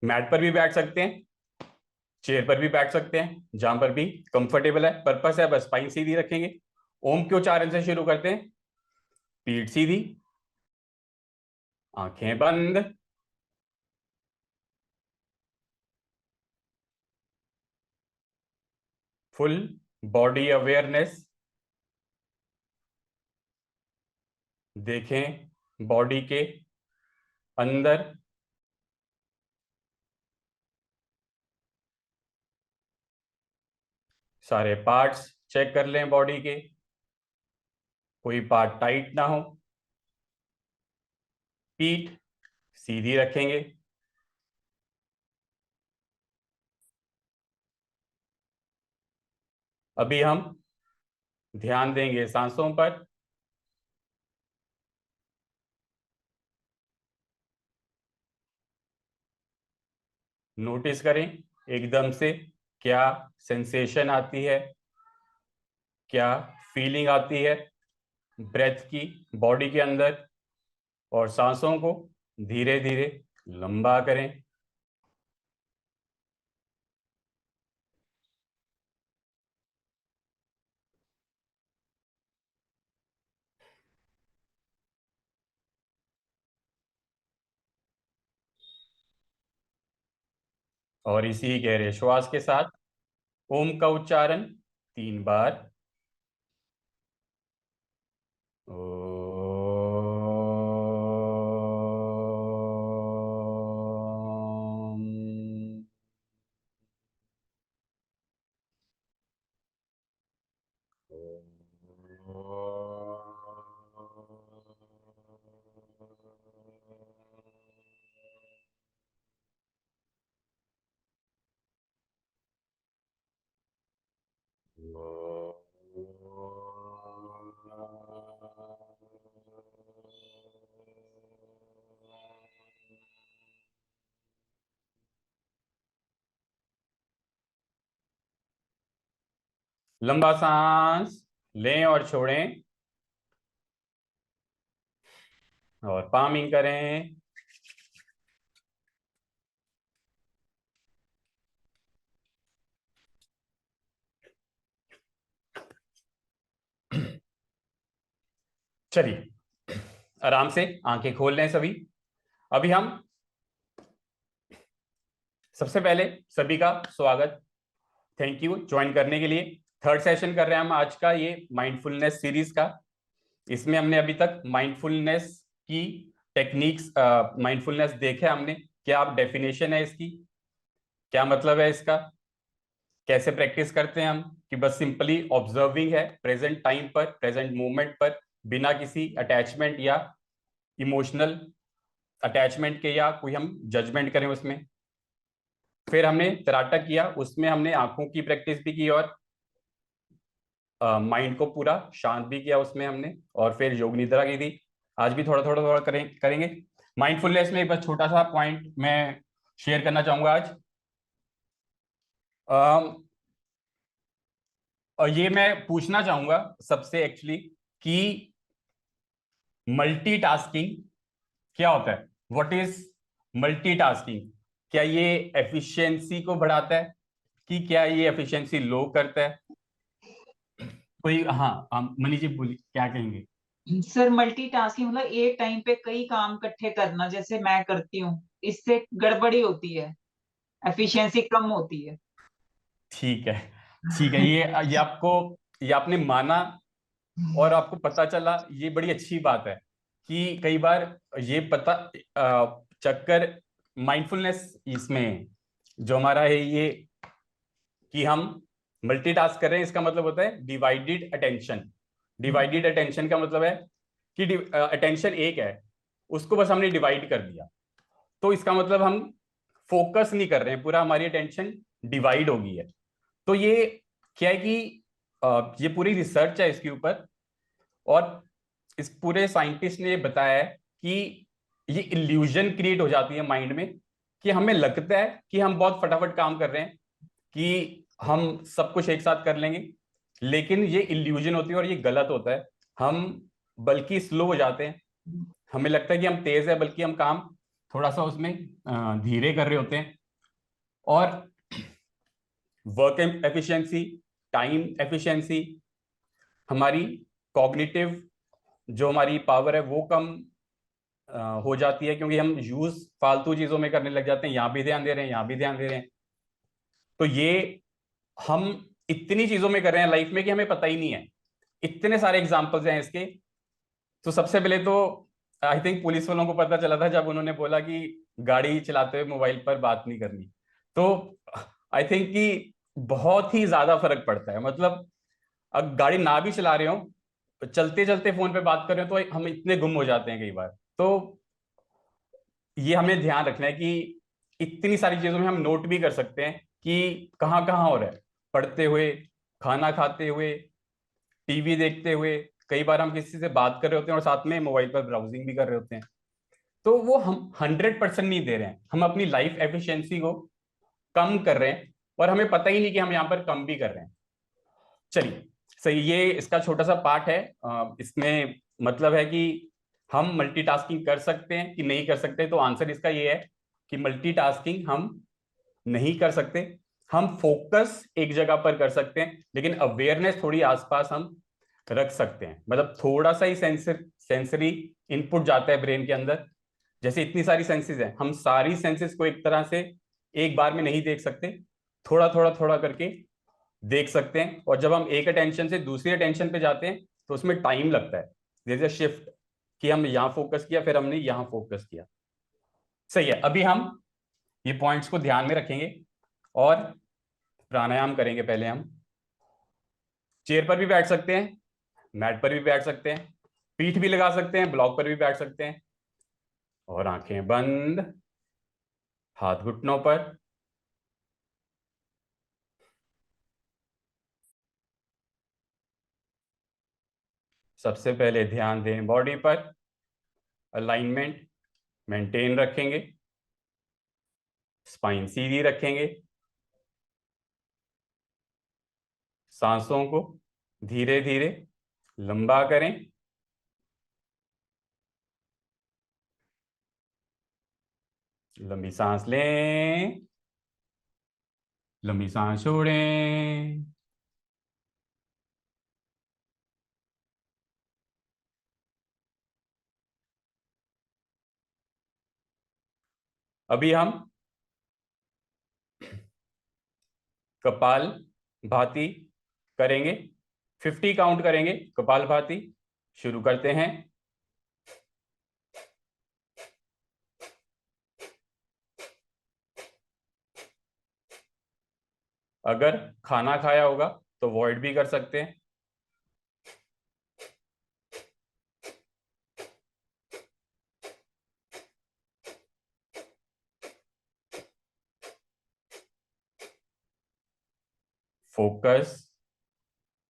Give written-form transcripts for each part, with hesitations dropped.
Mat पर भी बैठ सकते हैं, चेयर पर भी बैठ सकते हैं, जहां पर भी कंफर्टेबल है। पर्पस है बस स्पाइन सीधी रखेंगे। ओम के उच्चारण से शुरू करते हैं। पीठ सीधी, आंखें बंद। Full body awareness. देखें बॉडी के अंदर, सारे पार्ट्स चेक कर लें बॉडी के, कोई पार्ट टाइट ना हो। पीठ सीधी रखेंगे। अभी हम ध्यान देंगे सांसों पर। नोटिस करें एकदम से क्या सेंसेशन आती है, क्या फीलिंग आती है ब्रेथ की बॉडी के अंदर। और सांसों को धीरे धीरे लंबा करें। और इसी गहरे श्वास के साथ ओम का उच्चारण 3 बार। ओम। लंबा सांस लें और छोड़ें और पामिंग करें। चलिए आराम से आंखें खोल लें सभी। अभी हम सबसे पहले सभी का स्वागत, थैंक यू ज्वाइन करने के लिए। थर्ड सेशन कर रहे हैं हम आज का, ये माइंडफुलनेस सीरीज का। इसमें हमने अभी तक माइंडफुलनेस की टेक्निक्स, माइंडफुलनेस देखे हमने, क्या आप डेफिनेशन है इसकी, क्या मतलब है इसका, कैसे प्रैक्टिस करते हैं हम, कि बस सिंपली ऑब्जर्विंग है प्रेजेंट टाइम पर, प्रेजेंट मोमेंट पर, बिना किसी अटैचमेंट या इमोशनल अटैचमेंट के, या कोई हम जजमेंट करें उसमें। फिर हमने त्राटक किया, उसमें हमने आंखों की प्रैक्टिस भी की और माइंड को पूरा शांत भी किया उसमें हमने। और फिर योग निद्रा की थी। आज भी थोड़ा थोड़ा थोड़ा करेंगे। माइंडफुलनेस में एक बस छोटा सा पॉइंट मैं शेयर करना चाहूंगा आज। और ये मैं पूछना चाहूंगा सबसे एक्चुअली कि मल्टीटास्किंग क्या होता है, व्हाट इज मल्टीटास्किंग। क्या ये एफिशिएंसी को बढ़ाता है कि क्या ये एफिशिएंसी लो करता है? कोई, हाँ हम मनीष जी बोलिए क्या कहेंगे। सर मल्टीटास्किंग मतलब एक टाइम पे कई काम इकट्ठे करना, जैसे मैं करती हूँ, इससे गड़बड़ी होती है, एफिशिएंसी कम होती है। ठीक है, ठीक है, ये आपको, ये आपने माना और आपको पता चला, ये बड़ी अच्छी बात है कि कई बार ये पता चक्कर माइंडफुलनेस इसमें जो हमारा है ये, कि हम मल्टीटास्क कर रहे हैं, इसका मतलब होता है डिवाइडेड अटेंशन। डिवाइडेड अटेंशन का मतलब है कि अटेंशन एक है, उसको बस हमने डिवाइड कर दिया, तो इसका मतलब हम फोकस नहीं कर रहे हैं, पूरा हमारी अटेंशन डिवाइड हो गई है। तो ये क्या है कि ये पूरी रिसर्च है इसके ऊपर, और इस पूरे साइंटिस्ट ने बताया है कि ये इल्यूजन क्रिएट हो जाती है माइंड में, कि हमें लगता है कि हम बहुत फटाफट काम कर रहे हैं, कि हम सब कुछ एक साथ कर लेंगे, लेकिन ये इल्यूजन होती है और ये गलत होता है। हम बल्कि स्लो हो जाते हैं, हमें लगता है कि हम तेज है, बल्कि हम काम थोड़ा सा उसमें धीरे कर रहे होते हैं। और वर्क एफिशिएंसी, टाइम एफिशिएंसी, हमारी कॉग्निटिव जो हमारी पावर है वो कम हो जाती है, क्योंकि हम यूज फालतू चीजों में करने लग जाते हैं, यहाँ भी ध्यान दे रहे हैं, यहाँ भी ध्यान दे रहे हैं। तो ये हम इतनी चीजों में कर रहे हैं लाइफ में कि हमें पता ही नहीं है। इतने सारे एग्जाम्पल्स हैं इसके। तो सबसे पहले तो आई थिंक पुलिस वालों को पता चला था जब उन्होंने बोला कि गाड़ी चलाते हुए मोबाइल पर बात नहीं करनी। तो आई थिंक कि बहुत ही ज्यादा फर्क पड़ता है। मतलब अब गाड़ी ना भी चला रहे हो, चलते चलते फोन पे बात कर रहे हो, तो हम इतने गुम हो जाते हैं कई बार। तो ये हमें ध्यान रखना है कि इतनी सारी चीजों में हम नोट भी कर सकते हैं कि कहाँ कहाँ हो रहा है। पढ़ते हुए, खाना खाते हुए, टीवी देखते हुए, कई बार हम किसी से बात कर रहे होते हैं और साथ में मोबाइल पर ब्राउजिंग भी कर रहे होते हैं। तो वो हम 100% नहीं दे रहे हैं, हम अपनी लाइफ एफिशिएंसी को कम कर रहे हैं और हमें पता ही नहीं कि हम यहाँ पर कम भी कर रहे हैं। चलिए, सही, ये इसका छोटा सा पार्ट है। इसमें मतलब है कि हम मल्टीटास्किंग कर सकते हैं कि नहीं कर सकते। तो आंसर इसका ये है कि मल्टीटास्किंग हम नहीं कर सकते। हम फोकस एक जगह पर कर सकते हैं, लेकिन अवेयरनेस थोड़ी आसपास हम रख सकते हैं। मतलब थोड़ा सा ही सेंसरी इनपुट जाता है ब्रेन के अंदर। जैसे इतनी सारी सेंसेस हैं, हम सारी सेंसेस को एक तरह से एक बार में नहीं देख सकते, थोड़ा थोड़ा थोड़ा करके देख सकते हैं। और जब हम एक अटेंशन से दूसरी अटेंशन पे जाते हैं तो उसमें टाइम लगता है। जैसे शिफ्ट, कि हम यहाँ फोकस किया, फिर हमने यहाँ फोकस किया। सही है। अभी हम ये पॉइंट्स को ध्यान में रखेंगे और प्राणायाम करेंगे। पहले हम चेयर पर भी बैठ सकते हैं, मैट पर भी बैठ सकते हैं, पीठ भी लगा सकते हैं, ब्लॉक पर भी बैठ सकते हैं। और आंखें बंद, हाथ घुटनों पर। सबसे पहले ध्यान दें बॉडी पर। अलाइनमेंट मेंटेन रखेंगे, स्पाइन सीधी रखेंगे, सांसों को धीरे धीरे लंबा करें। लंबी सांस लें, लंबी सांस छोड़ें। अभी हम कपाल भाती करेंगे। 50 काउंट करेंगे कपाल भाती। शुरू करते हैं। अगर खाना खाया होगा तो वॉइड भी कर सकते हैं। फोकस,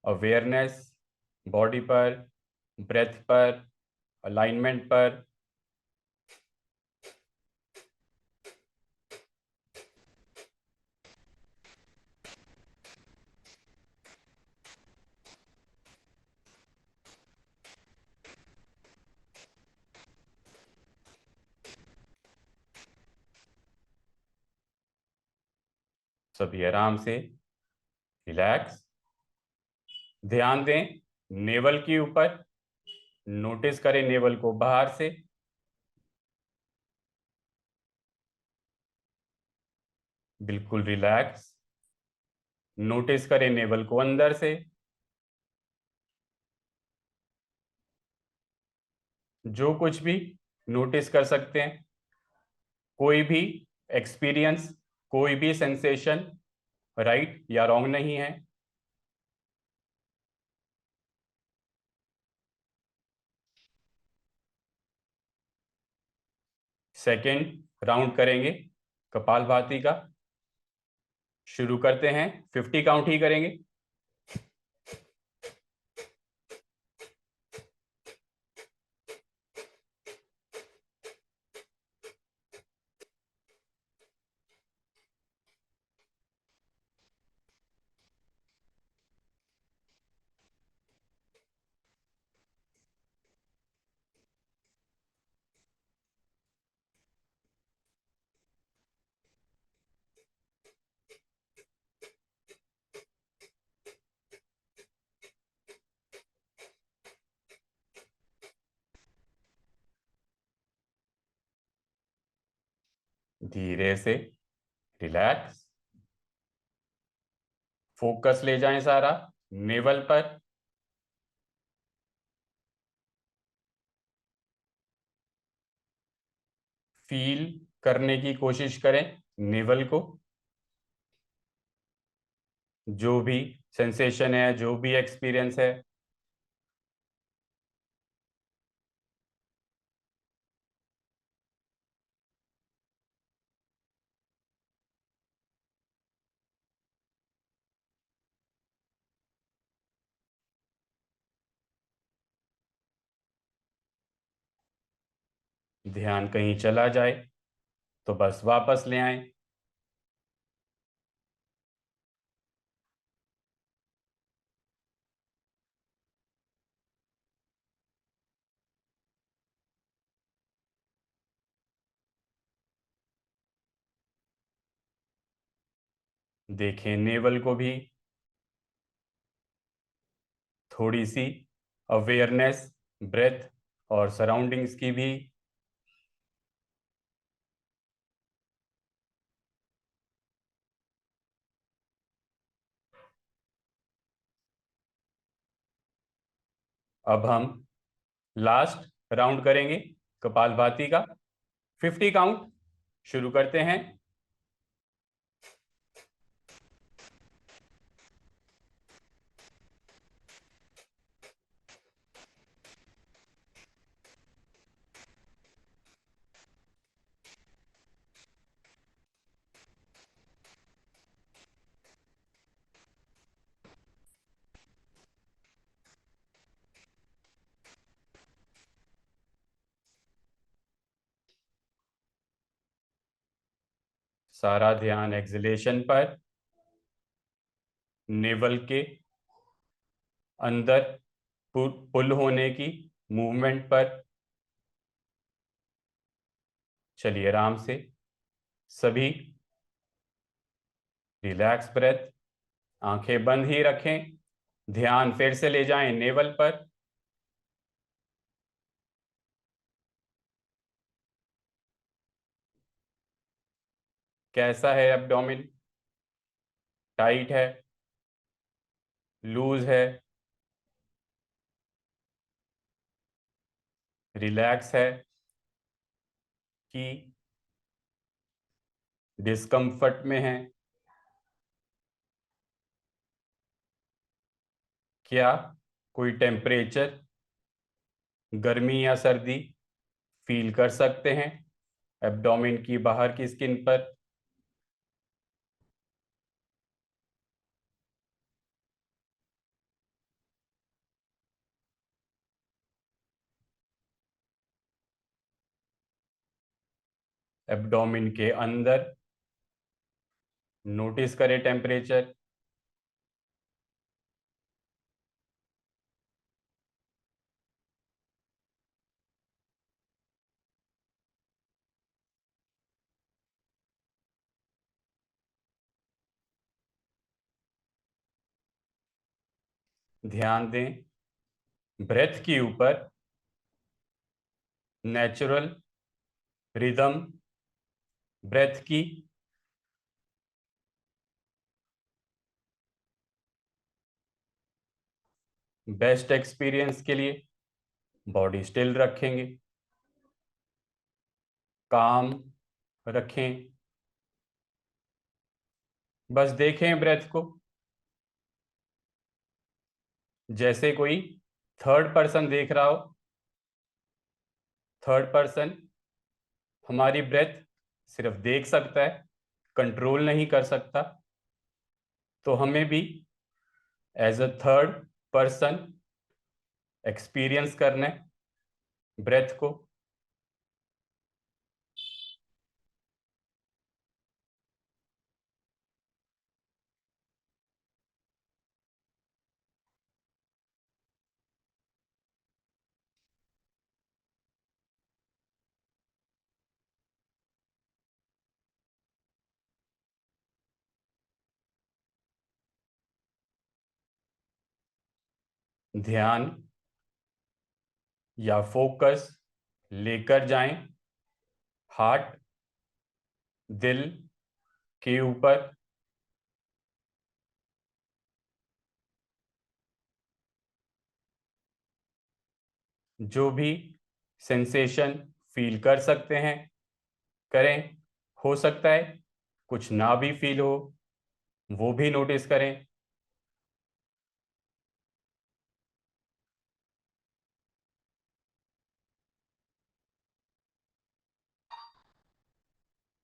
अवेयरनेस बॉडी पर, ब्रेथ पर, अलाइनमेंट पर। सभी आराम से रिलैक्स। ध्यान दें नेवल के ऊपर। नोटिस करें नेवल को बाहर से। बिल्कुल रिलैक्स। नोटिस करें नेवल को अंदर से। जो कुछ भी नोटिस कर सकते हैं, कोई भी एक्सपीरियंस, कोई भी सेंसेशन राइट या रॉन्ग नहीं है। सेकेंड राउंड करेंगे कपालभाति का। शुरू करते हैं, 50 काउंट ही करेंगे। धीरे से रिलैक्स, फोकस ले जाएं सारा नेवल पर। फील करने की कोशिश करें नेवल को, जो भी सेंसेशन है, जो भी एक्सपीरियंस है। ध्यान कहीं चला जाए तो बस वापस ले आएं। देखें नेवल को भी, थोड़ी सी अवेयरनेस ब्रेथ और सराउंडिंग्स की भी। अब हम लास्ट राउंड करेंगे कपालभाति का, 50 काउंट। शुरू करते हैं। सारा ध्यान एक्सलेशन पर, नेवल के अंदर पुल होने की मूवमेंट पर। चलिए आराम से सभी रिलैक्स ब्रेथ, आंखें बंद ही रखें। ध्यान फिर से ले जाएं नेवल पर। कैसा है एब्डोमेन? टाइट है, लूज है, रिलैक्स है कि डिस्कम्फर्ट में है? क्या कोई टेम्परेचर, गर्मी या सर्दी फील कर सकते हैं एब्डोमेन की बाहर की स्किन पर? एब्डोमेन के अंदर नोटिस करें टेम्परेचर। ध्यान दें ब्रेथ के ऊपर, नेचुरल रिदम ब्रेथ की। बेस्ट एक्सपीरियंस के लिए बॉडी स्टिल रखेंगे, काम रखें, बस देखें ब्रेथ को जैसे कोई थर्ड पर्सन देख रहा हो। थर्ड पर्सन हमारी ब्रेथ सिर्फ देख सकता है, कंट्रोल नहीं कर सकता। तो हमें भी as a third person experience करना है ब्रेथ को। ध्यान या फोकस लेकर जाएं हार्ट दिल के ऊपर जो भी सेंसेशन फील कर सकते हैं करें। हो सकता है कुछ ना भी फील हो, वो भी नोटिस करें।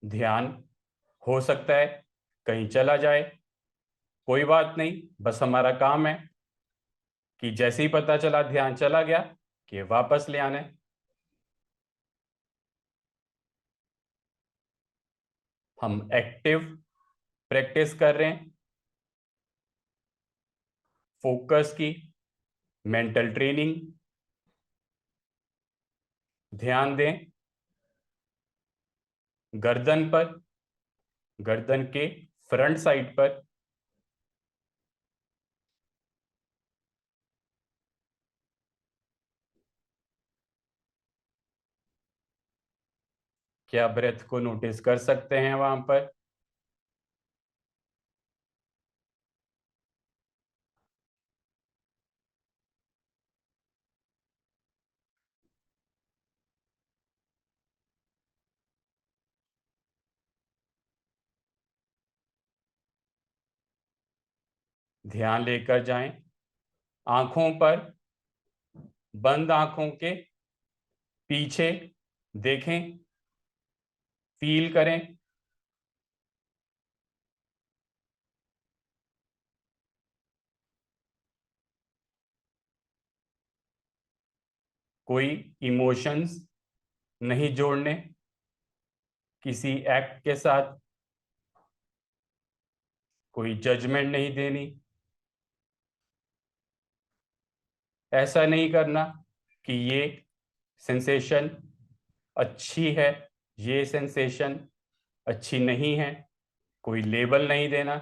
ध्यान हो सकता है कहीं चला जाए, कोई बात नहीं, बस हमारा काम है कि जैसे ही पता चला ध्यान चला गया कि वापस ले आना है। हम एक्टिव प्रैक्टिस कर रहे हैं, फोकस की, मेंटल ट्रेनिंग। ध्यान दें गर्दन पर, गर्दन के फ्रंट साइड पर। क्या ब्रेथ को नोटिस कर सकते हैं वहां पर? ध्यान लेकर जाएं आंखों पर, बंद आंखों के पीछे देखें, फील करें। कोई इमोशंस नहीं जोड़ने किसी एक्ट के साथ, कोई जजमेंट नहीं देनी। ऐसा नहीं करना कि ये सेंसेशन अच्छी है, ये सेंसेशन अच्छी नहीं है, कोई लेबल नहीं देना,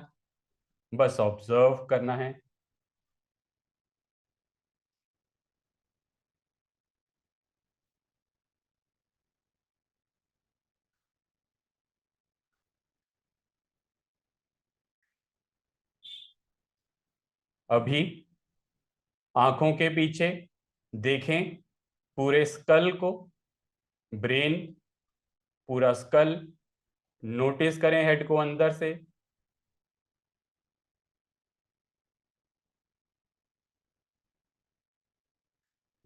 बस ऑब्जर्व करना है। अभी आंखों के पीछे देखें पूरे स्कल को, ब्रेन, पूरा स्कल नोटिस करें हेड को अंदर से।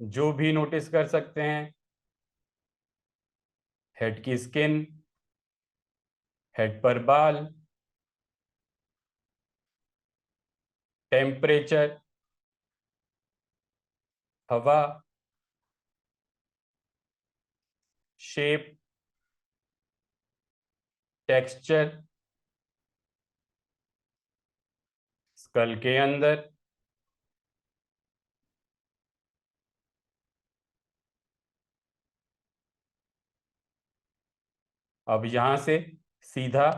जो भी नोटिस कर सकते हैं, हेड की स्किन, हेड पर बाल, टेम्परेचर, हवा, शेप, टेक्सचर, स्कल के अंदर। अब यहां से सीधा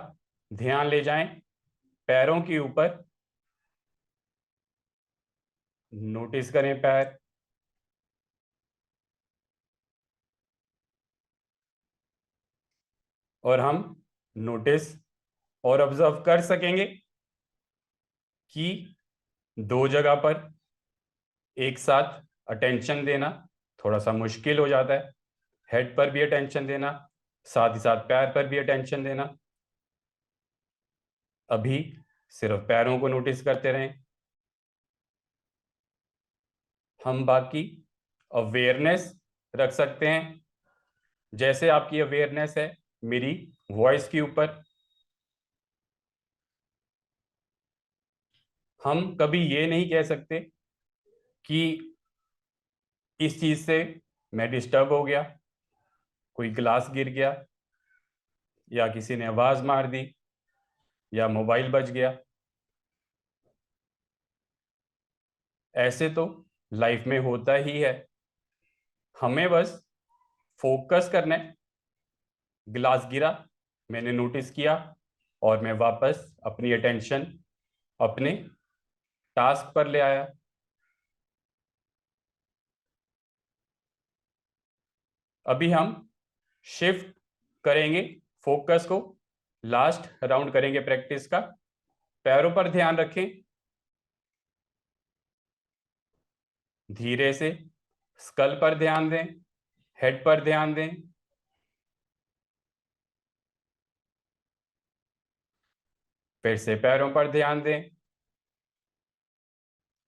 ध्यान ले जाएं पैरों के ऊपर, नोटिस करें पैर। और हम नोटिस और ऑब्जर्व कर सकेंगे कि दो जगह पर एक साथ अटेंशन देना थोड़ा सा मुश्किल हो जाता है। हेड पर भी अटेंशन देना, साथ ही साथ पैर पर भी अटेंशन देना। अभी सिर्फ पैरों को नोटिस करते रहें। हम बाकी अवेयरनेस रख सकते हैं, जैसे आपकी अवेयरनेस है मेरी वॉइस के ऊपर। हम कभी ये नहीं कह सकते कि इस चीज से मैं डिस्टर्ब हो गया, कोई ग्लास गिर गया या किसी ने आवाज मार दी या मोबाइल बज गया। ऐसे तो लाइफ में होता ही है। हमें बस फोकस करना है, गिलास गिरा, मैंने नोटिस किया और मैं वापस अपनी अटेंशन अपने टास्क पर ले आया। अभी हम शिफ्ट करेंगे फोकस को लास्ट राउंड करेंगे प्रैक्टिस का। पैरों पर ध्यान रखें, धीरे से। स्कल पर ध्यान दें, हेड पर ध्यान दें। फिर से पैरों पर ध्यान दें।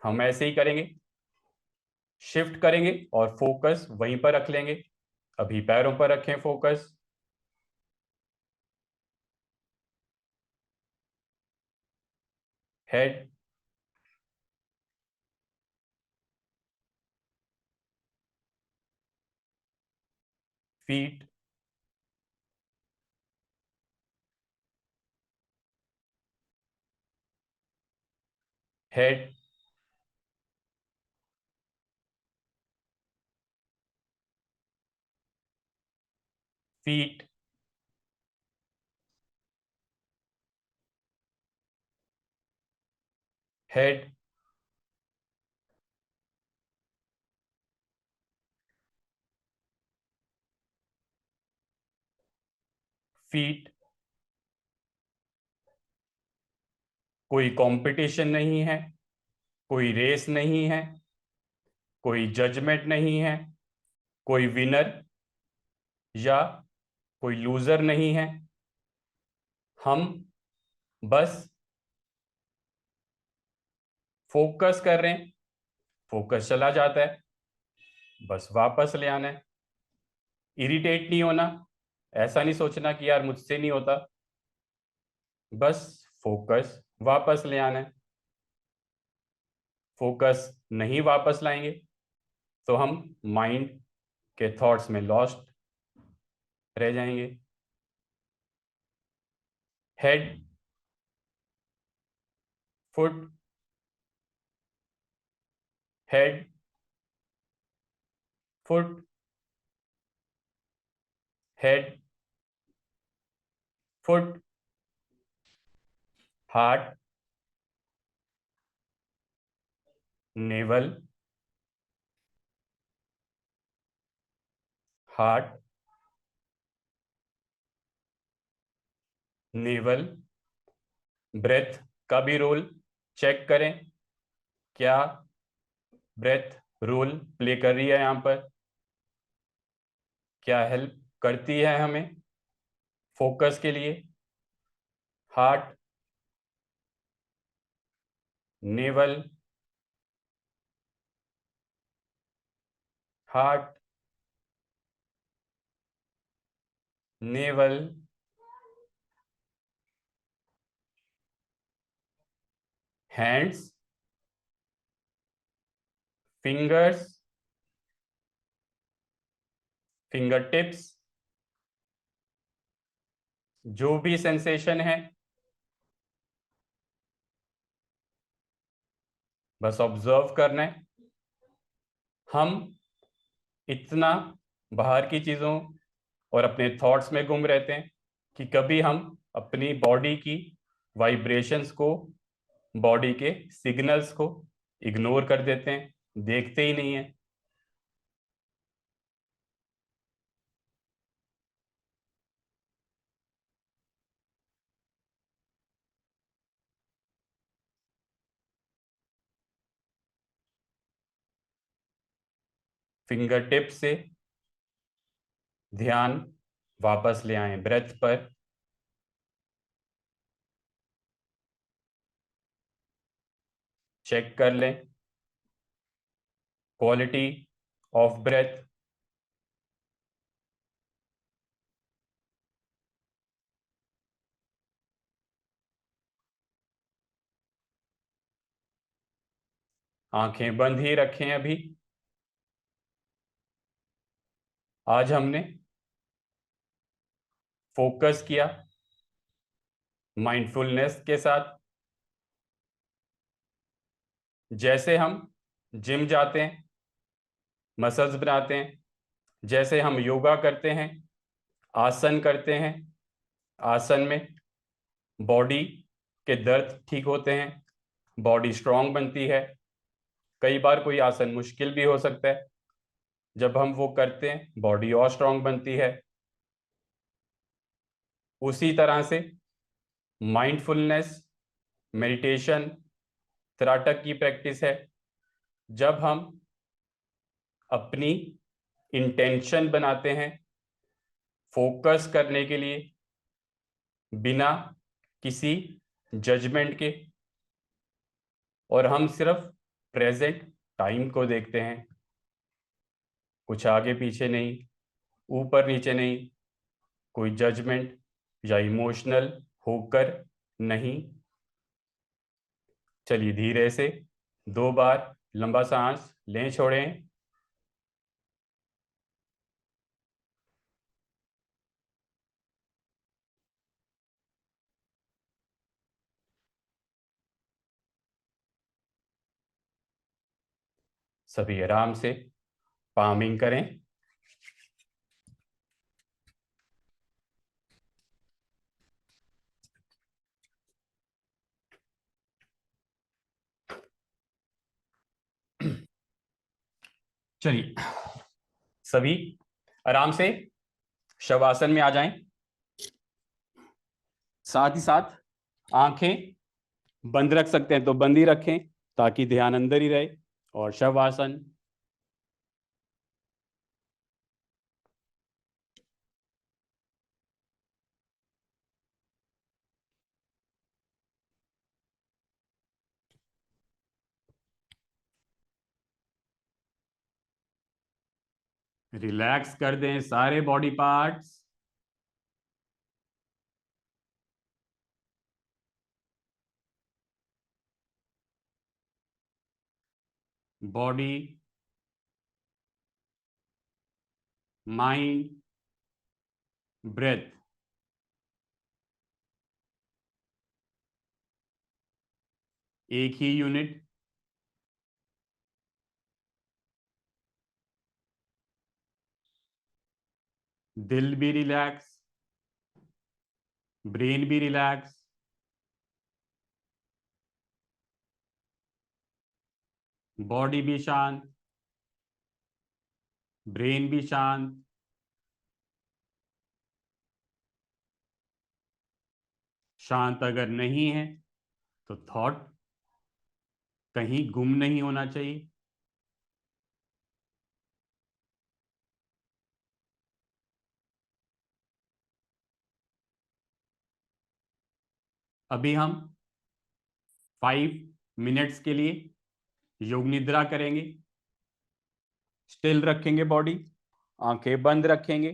हम ऐसे ही करेंगे, शिफ्ट करेंगे और फोकस वहीं पर रख लेंगे। अभी पैरों पर रखें focus. Head, feet, head, feet, head, feet. कोई कंपटीशन नहीं है, कोई रेस नहीं है, कोई जजमेंट नहीं है, कोई विनर या कोई लूजर नहीं है। हम बस फोकस कर रहे हैं। फोकस चला जाता है, बस वापस ले आना है। इरिटेट नहीं होना, ऐसा नहीं सोचना कि यार मुझसे नहीं होता। बस फोकस वापस ले आना है। फोकस नहीं वापस लाएंगे तो हम माइंड के थॉट्स में लॉस्ट रह जाएंगे। Head, foot, head, foot, head, foot, heart, navel, heart, navel. Breath का भी रोल चेक करें, क्या ब्रेथ रोल प्ले कर रही है यहां पर, क्या हेल्प करती है हमें फोकस के लिए। Heart, navel, heart, naval, hands, fingers, finger tips. जो भी सेंसेशन है बस ऑब्जर्व करना है। हम इतना बाहर की चीजों और अपने थॉट्स में गुम रहते हैं कि कभी हम अपनी बॉडी की वाइब्रेशंस को, बॉडी के सिग्नल्स को इग्नोर कर देते हैं, देखते ही नहीं है। फिंगर टिप से ध्यान वापस ले आए ब्रेथ पर। चेक कर लें क्वालिटी ऑफ ब्रेथ। आंखें बंद ही रखें अभी। आज हमने फोकस किया माइंडफुलनेस के साथ। जैसे हम जिम जाते हैं, मसल्स बनाते हैं, जैसे हम योगा करते हैं, आसन करते हैं, आसन में बॉडी के दर्द ठीक होते हैं, बॉडी स्ट्रांग बनती है। कई बार कोई आसन मुश्किल भी हो सकता है, जब हम वो करते हैं बॉडी और स्ट्रांग बनती है। उसी तरह से माइंडफुलनेस, मेडिटेशन, त्राटक की प्रैक्टिस है जब हम अपनी इंटेंशन बनाते हैं फोकस करने के लिए बिना किसी जजमेंट के, और हम सिर्फ प्रेजेंट टाइम को देखते हैं, कुछ आगे पीछे नहीं, ऊपर नीचे नहीं, कोई जजमेंट या इमोशनल होकर नहीं। चलिए धीरे से 2 बार लंबा सांस लें, छोड़ें। सभी आराम से पामिंग करें। चलिए सभी आराम से शवासन में आ जाएं। साथ ही साथ आंखें बंद रख सकते हैं तो बंद ही रखें ताकि ध्यान अंदर ही रहे। और शवासन, रिलैक्स कर दें सारे body parts. Body, mind, breath, एक ही यूनिट। दिल भी रिलैक्स, ब्रेन भी रिलैक्स, बॉडी भी शांत, ब्रेन भी शांत। शांत अगर नहीं है तो थॉट कहीं गुम नहीं होना चाहिए। अभी हम 5 मिनट्स के लिए योग निद्रा करेंगे। स्टिल रखेंगे बॉडी, आंखें बंद रखेंगे,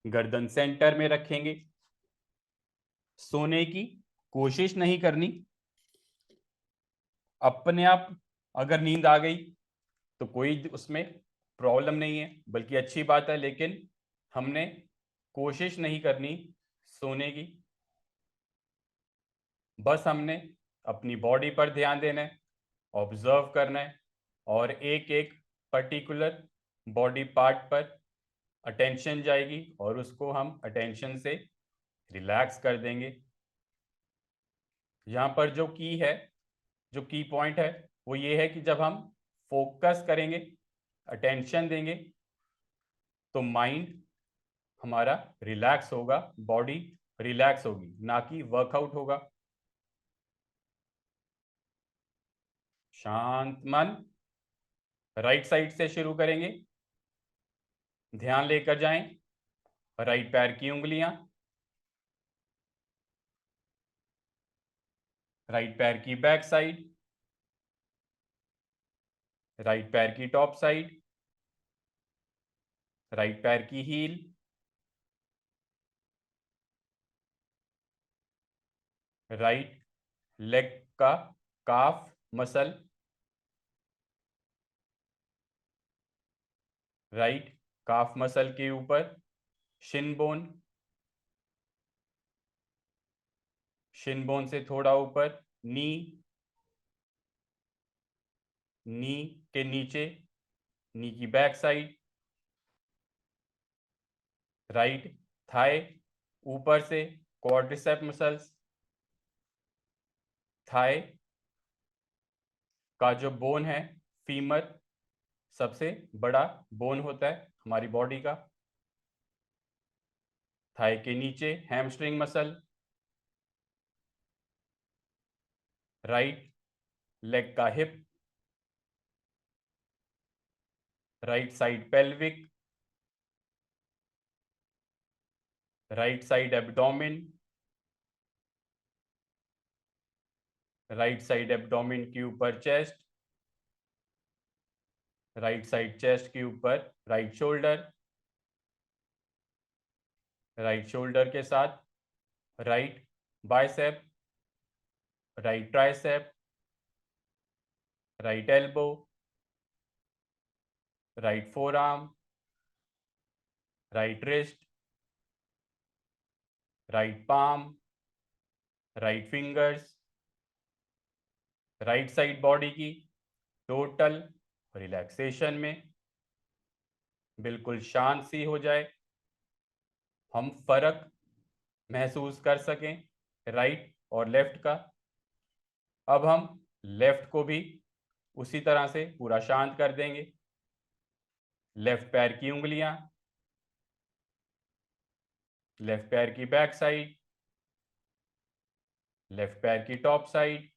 गर्दन सेंटर में रखेंगे। सोने की कोशिश नहीं करनी। अपने आप अगर नींद आ गई तो कोई उसमें प्रॉब्लम नहीं है, बल्कि अच्छी बात है, लेकिन हमने कोशिश नहीं करनी सोने की। बस हमने अपनी बॉडी पर ध्यान देना है, ऑब्जर्व करना है, और एक एक पर्टिकुलर बॉडी पार्ट पर अटेंशन जाएगी और उसको हम अटेंशन से रिलैक्स कर देंगे। यहाँ पर जो की पॉइंट है वो ये है कि जब हम फोकस करेंगे, अटेंशन देंगे, तो माइंड हमारा रिलैक्स होगा, बॉडी रिलैक्स होगी, ना कि वर्कआउट होगा। शांत मन। राइट साइड से शुरू करेंगे। ध्यान लेकर जाएं राइट पैर की उंगलियां, राइट पैर की बैक साइड, राइट पैर की टॉप साइड, राइट पैर की हील, राइट लेग का calf muscle, right calf muscle के ऊपर शिन बोन, शिन बोन से थोड़ा ऊपर नी, नी के नीचे नी की बैक साइड, राइट थाई, ऊपर से क्वाड्रिसेप मसल्स, थाई का जो बोन है, फीमर सबसे बड़ा बोन होता है हमारी बॉडी का। थाई के नीचे हैमस्ट्रिंग मसल, राइट लेग का hip, right side pelvic, right side abdomen, right side abdomen के ऊपर चेस्ट, राइट साइड चेस्ट के ऊपर राइट शोल्डर, राइट शोल्डर के साथ right bicep, right tricep, right elbow, right four arm, right wrist, right palm, right fingers, right side body की total relaxation में बिल्कुल शांत सी हो जाए, हम फर्क महसूस कर सकें राइट और लेफ्ट का। अब हम लेफ्ट को भी उसी तरह से पूरा शांत कर देंगे। लेफ्ट पैर की उंगलियां, लेफ्ट पैर की बैक साइड, लेफ्ट पैर की टॉप साइड,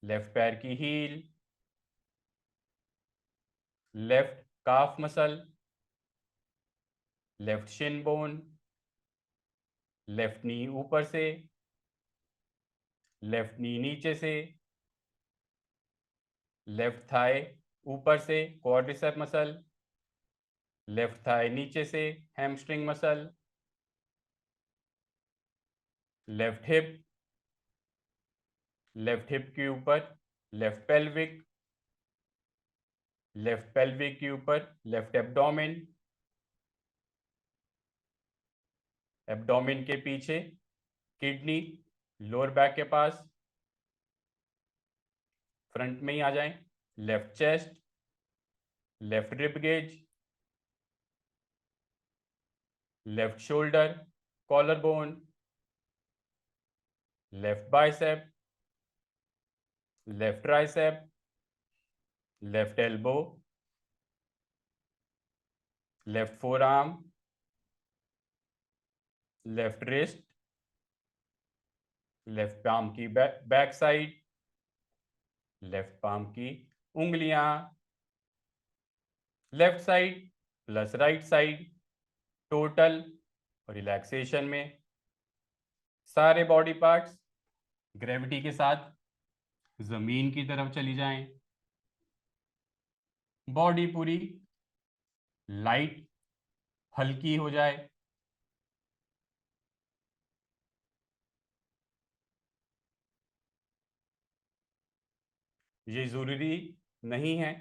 लेफ्ट पैर की heel, left calf muscle, left shin bone, left knee ऊपर से, लेफ्ट नी नीचे से, लेफ्ट थाई ऊपर से क्वाड्रिसेप मसल, लेफ्ट थाई नीचे से हैमस्ट्रिंग मसल, लेफ्ट हिप के ऊपर लेफ्ट पेल्विक, लेफ्ट पेल्विक के ऊपर लेफ्ट एब्डोमेन, एब्डोमेन के पीछे किडनी लोअर बैक के पास, फ्रंट में ही आ जाएं, left chest, left rib cage, left shoulder collar bone, left bicep, left tricep, left elbow, left forearm, left wrist, left palm की बैक साइड, लेफ्ट पाम की उंगलियां, left side plus right side total relaxation में सारे body parts gravity के साथ जमीन की तरफ चली जाएं, बॉडी पूरी लाइट हल्की हो जाए। ये जरूरी नहीं है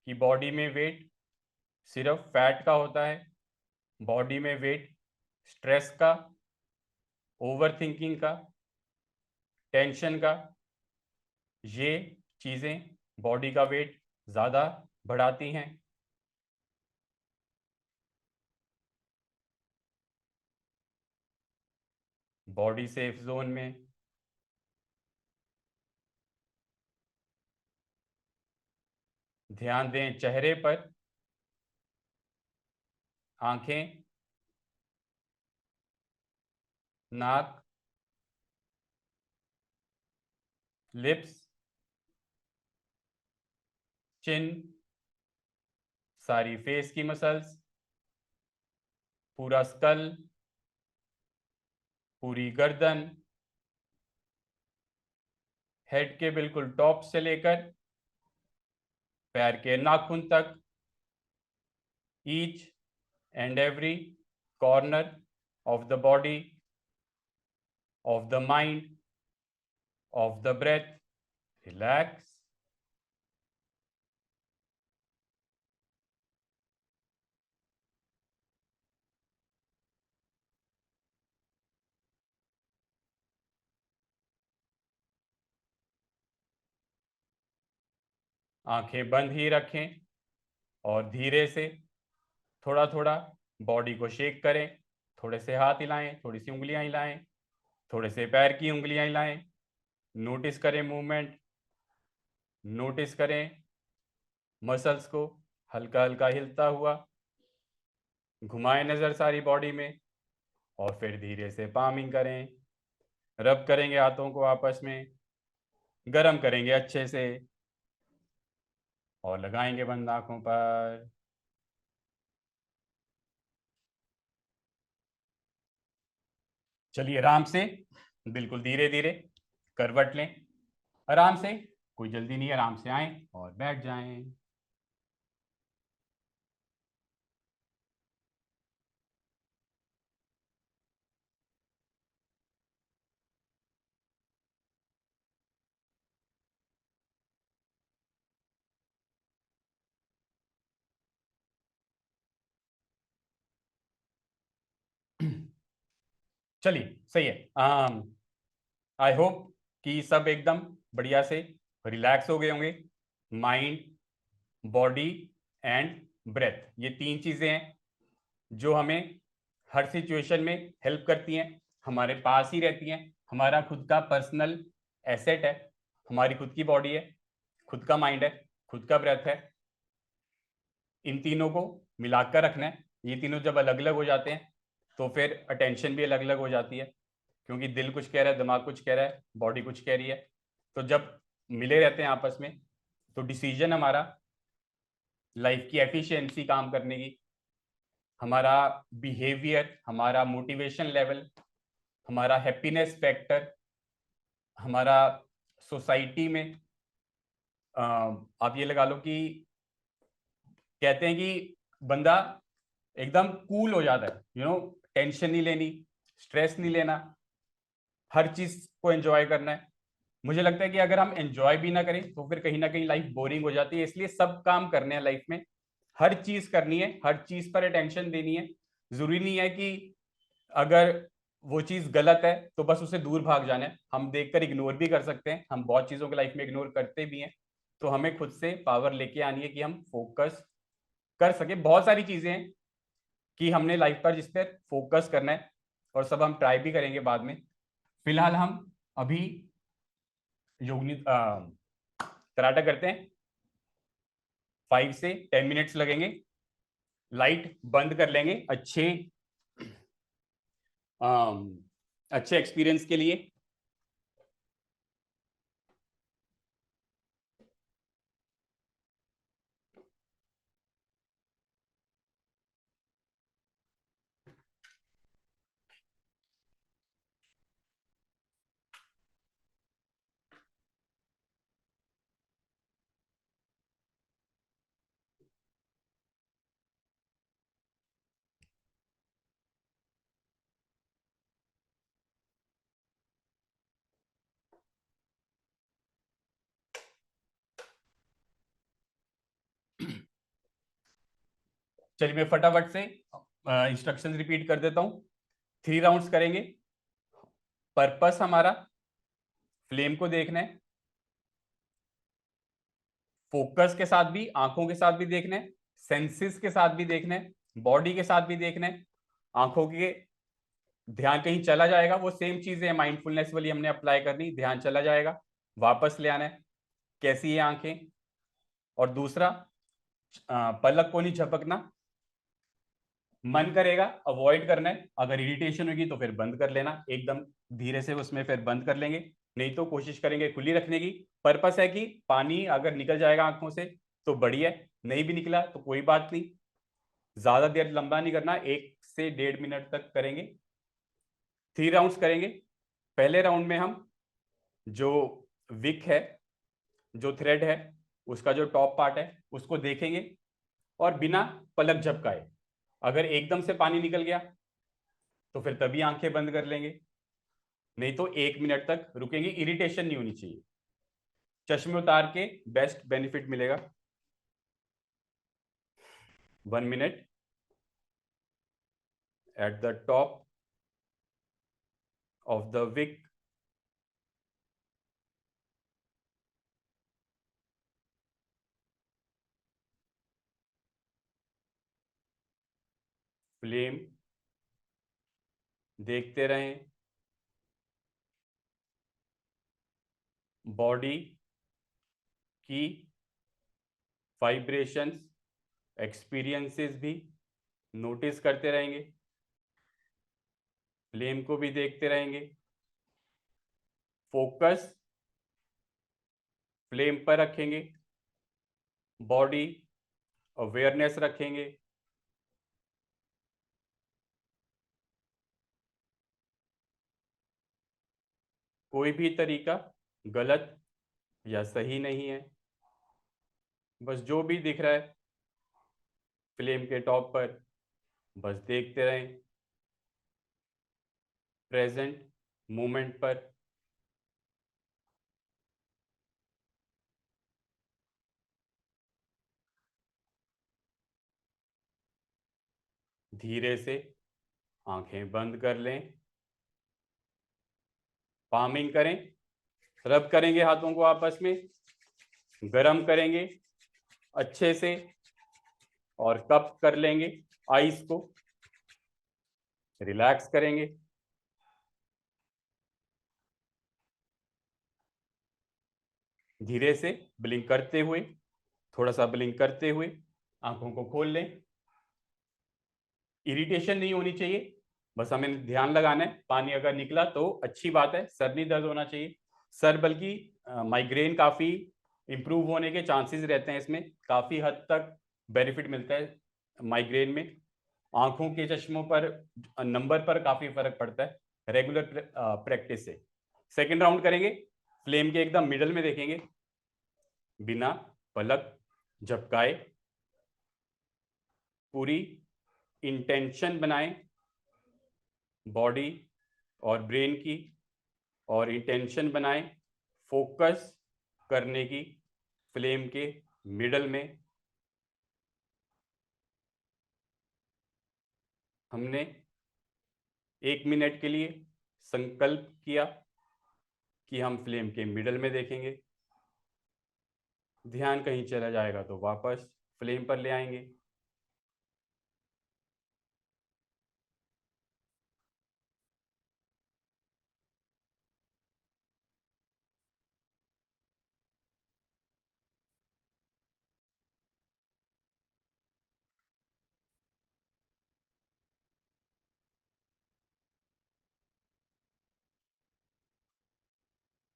कि बॉडी में वेट सिर्फ फैट का होता है, बॉडी में वेट स्ट्रेस का, ओवर थिंकिंग का, टेंशन का, ये चीज़ें बॉडी का वेट ज़्यादा बढ़ाती हैं। बॉडी सेफ जोन में ध्यान दें चेहरे पर, आंखें, नाक, लिप्स, चिन, सारी फेस की मसल्स, पूरा स्कल, पूरी गर्दन, हेड के बिल्कुल टॉप से लेकर पैर के नाखून तक, each and every corner of the body, of the mind, of the breath, relax. आंखें बंद ही रखें और धीरे से थोड़ा थोड़ा बॉडी को शेक करें, थोड़े से हाथ हिलाएं, थोड़ी सी उंगलियां हिलाएं, थोड़े से पैर की उंगलियां हिलाएं, नोटिस करें मूवमेंट, नोटिस करें मसल्स को हल्का हल्का हिलता हुआ। घुमाएं नजर सारी बॉडी में और फिर धीरे से पामिंग करें। रब करेंगे हाथों को आपस में, गरम करेंगे अच्छे से और लगाएंगे बंद आंखों पर। चलिए आराम से, बिल्कुल धीरे धीरे करवट लें। आराम से, कोई जल्दी नहीं, आराम से आए और बैठ जाएं। चलिए सही है। आई होप कि सब एकदम बढ़िया से रिलैक्स हो गए होंगे। माइंड, बॉडी एंड ब्रेथ, ये तीन चीजें हैं जो हमें हर सिचुएशन में हेल्प करती हैं, हमारे पास ही रहती हैं। हमारा खुद का पर्सनल एसेट है, हमारी खुद की बॉडी है, खुद का माइंड है, खुद का ब्रेथ है। इन तीनों को मिलाकर रखना है। ये तीनों जब अलग अलग हो जाते हैं तो फिर अटेंशन भी अलग अलग हो जाती है, क्योंकि दिल कुछ कह रहा है, दिमाग कुछ कह रहा है, बॉडी कुछ कह रही है। तो जब मिले रहते हैं आपस में तो डिसीजन हमारा, लाइफ की एफिशिएंसी काम करने की, हमारा बिहेवियर, हमारा मोटिवेशन लेवल, हमारा हैप्पीनेस फैक्टर, हमारा सोसाइटी में आप ये लगा लो कि कहते हैं कि बंदा एकदम कूल हो जाता है, टेंशन नहीं लेनी, स्ट्रेस नहीं लेना, हर चीज को एंजॉय करना है। मुझे लगता है कि अगर हम एंजॉय भी ना करें तो फिर कहीं ना कहीं लाइफ बोरिंग हो जाती है। इसलिए सब काम करने हैं लाइफ में, हर चीज करनी है, हर चीज पर अटेंशन देनी है। जरूरी नहीं है कि अगर वो चीज गलत है तो बस उसे दूर भाग जाना है, हम देखकर इग्नोर भी कर सकते हैं। हम बहुत चीजों को लाइफ में इग्नोर करते भी हैं। तो हमें खुद से पावर लेके आनी है कि हम फोकस कर सके। बहुत सारी चीजें हैं कि हमने लाइफ पर जिस पर फोकस करना है, और सब हम ट्राई भी करेंगे बाद में। फिलहाल हम अभी योगनी कराटा करते हैं। 5 से 10 मिनट्स लगेंगे। लाइट बंद कर लेंगे अच्छे एक्सपीरियंस के लिए। चलिए मैं फटाफट से इंस्ट्रक्शंस रिपीट कर देता हूँ। 3 राउंड्स करेंगे। पर्पस हमारा फ्लेम को देखना है, फोकस के साथ भी, आंखों के साथ भी देखना है, सेंसेस के साथ भी देखना है, बॉडी के साथ भी देखना है। आंखों के ध्यान कहीं चला जाएगा, वो सेम चीजें है माइंडफुलनेस वाली हमने अप्लाई करनी, ध्यान चला जाएगा, वापस ले आना है, कैसी है आंखें। और दूसरा, पलक को नहीं झपकना, मन करेगा अवॉइड करना है, अगर इरिटेशन होगी तो फिर बंद कर लेना एकदम धीरे से, उसमें फिर बंद कर लेंगे। नहीं तो कोशिश करेंगे खुली रखने की। पर्पस है कि पानी अगर निकल जाएगा आंखों से तो बढ़िया है, नहीं भी निकला तो कोई बात नहीं। ज्यादा देर लंबा नहीं करना, 1 से 1.5 मिनट तक करेंगे। 3 राउंड्स करेंगे। पहले राउंड में हम जो विक है, जो थ्रेड है, उसका जो टॉप पार्ट है उसको देखेंगे और बिना पलक झपकाए। अगर एकदम से पानी निकल गया तो फिर तभी आंखें बंद कर लेंगे, नहीं तो 1 मिनट तक रुकेंगे। इरिटेशन नहीं होनी चाहिए। चश्मे उतार के बेस्ट बेनिफिट मिलेगा। 1 minute at the top of the wick, flame देखते रहें, बॉडी की वाइब्रेशंस, एक्सपीरियंसेस भी नोटिस करते रहेंगे, फ्लेम को भी देखते रहेंगे, फोकस फ्लेम पर रखेंगे, बॉडी अवेयरनेस रखेंगे, कोई भी तरीका गलत या सही नहीं है, बस जो भी दिख रहा है फ्लेम के टॉप पर बस देखते रहें, प्रेजेंट मोमेंट पर। धीरे से आंखें बंद कर लें, पामिंग करें, रब करेंगे हाथों को आपस में, गरम करेंगे अच्छे से और कप कर लेंगे आइस को, रिलैक्स करेंगे। धीरे से ब्लिंक करते हुए, थोड़ा सा ब्लिंक करते हुए आंखों को खोल लें। इरिटेशन नहीं होनी चाहिए, बस हमें ध्यान लगाना है, पानी अगर निकला तो अच्छी बात है, सर नहीं दर्द होना चाहिए। सर बल्कि माइग्रेन काफी इंप्रूव होने के चांसेस रहते हैं, इसमें काफी हद तक बेनिफिट मिलता है माइग्रेन में। आंखों के चश्मों पर नंबर पर काफी फर्क पड़ता है रेगुलर प्रैक्टिस से। सेकेंड राउंड करेंगे, फ्लेम के एकदम मिडल में देखेंगे, बिना पलक झपकाए पूरी इंटेंशन बनाएं बॉडी और ब्रेन की, और इंटेंशन बनाएं फोकस करने की फ्लेम के मिडल में। हमने 1 मिनट के लिए संकल्प किया कि हम फ्लेम के मिडल में देखेंगे, ध्यान कहीं चला जाएगा तो वापस फ्लेम पर ले आएंगे।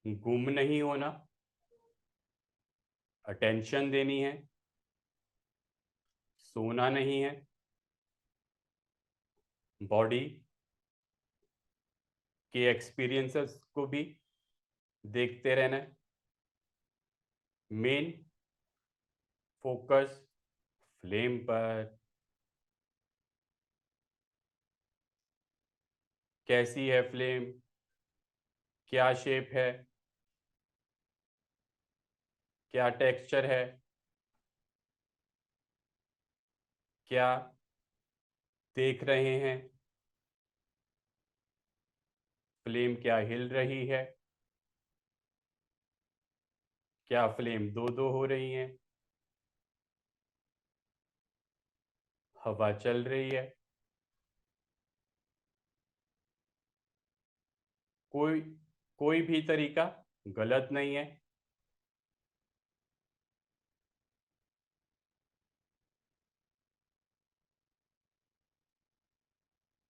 गुम नहीं होना, अटेंशन देनी है, सोना नहीं है, बॉडी के एक्सपीरियंसेस को भी देखते रहना है। मेन फोकस फ्लेम पर, कैसी है फ्लेम, क्या शेप है, क्या टेक्सचर है, क्या देख रहे हैं, फ्लेम क्या हिल रही है, क्या फ्लेम दो दो हो रही है, हवा चल रही है, कोई कोई भी तरीका गलत नहीं है।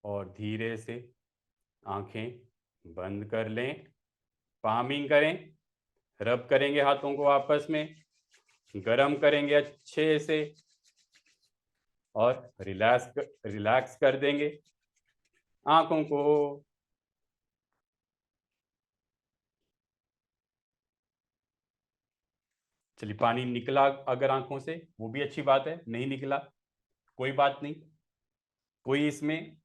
और धीरे से आंखें बंद कर लें, पामिंग करें, रब करेंगे हाथों को आपस में, गरम करेंगे अच्छे से और रिलैक्स कर देंगे आंखों को। चलिए, पानी निकला अगर आंखों से वो भी अच्छी बात है, नहीं निकला कोई बात नहीं, कोई इसमें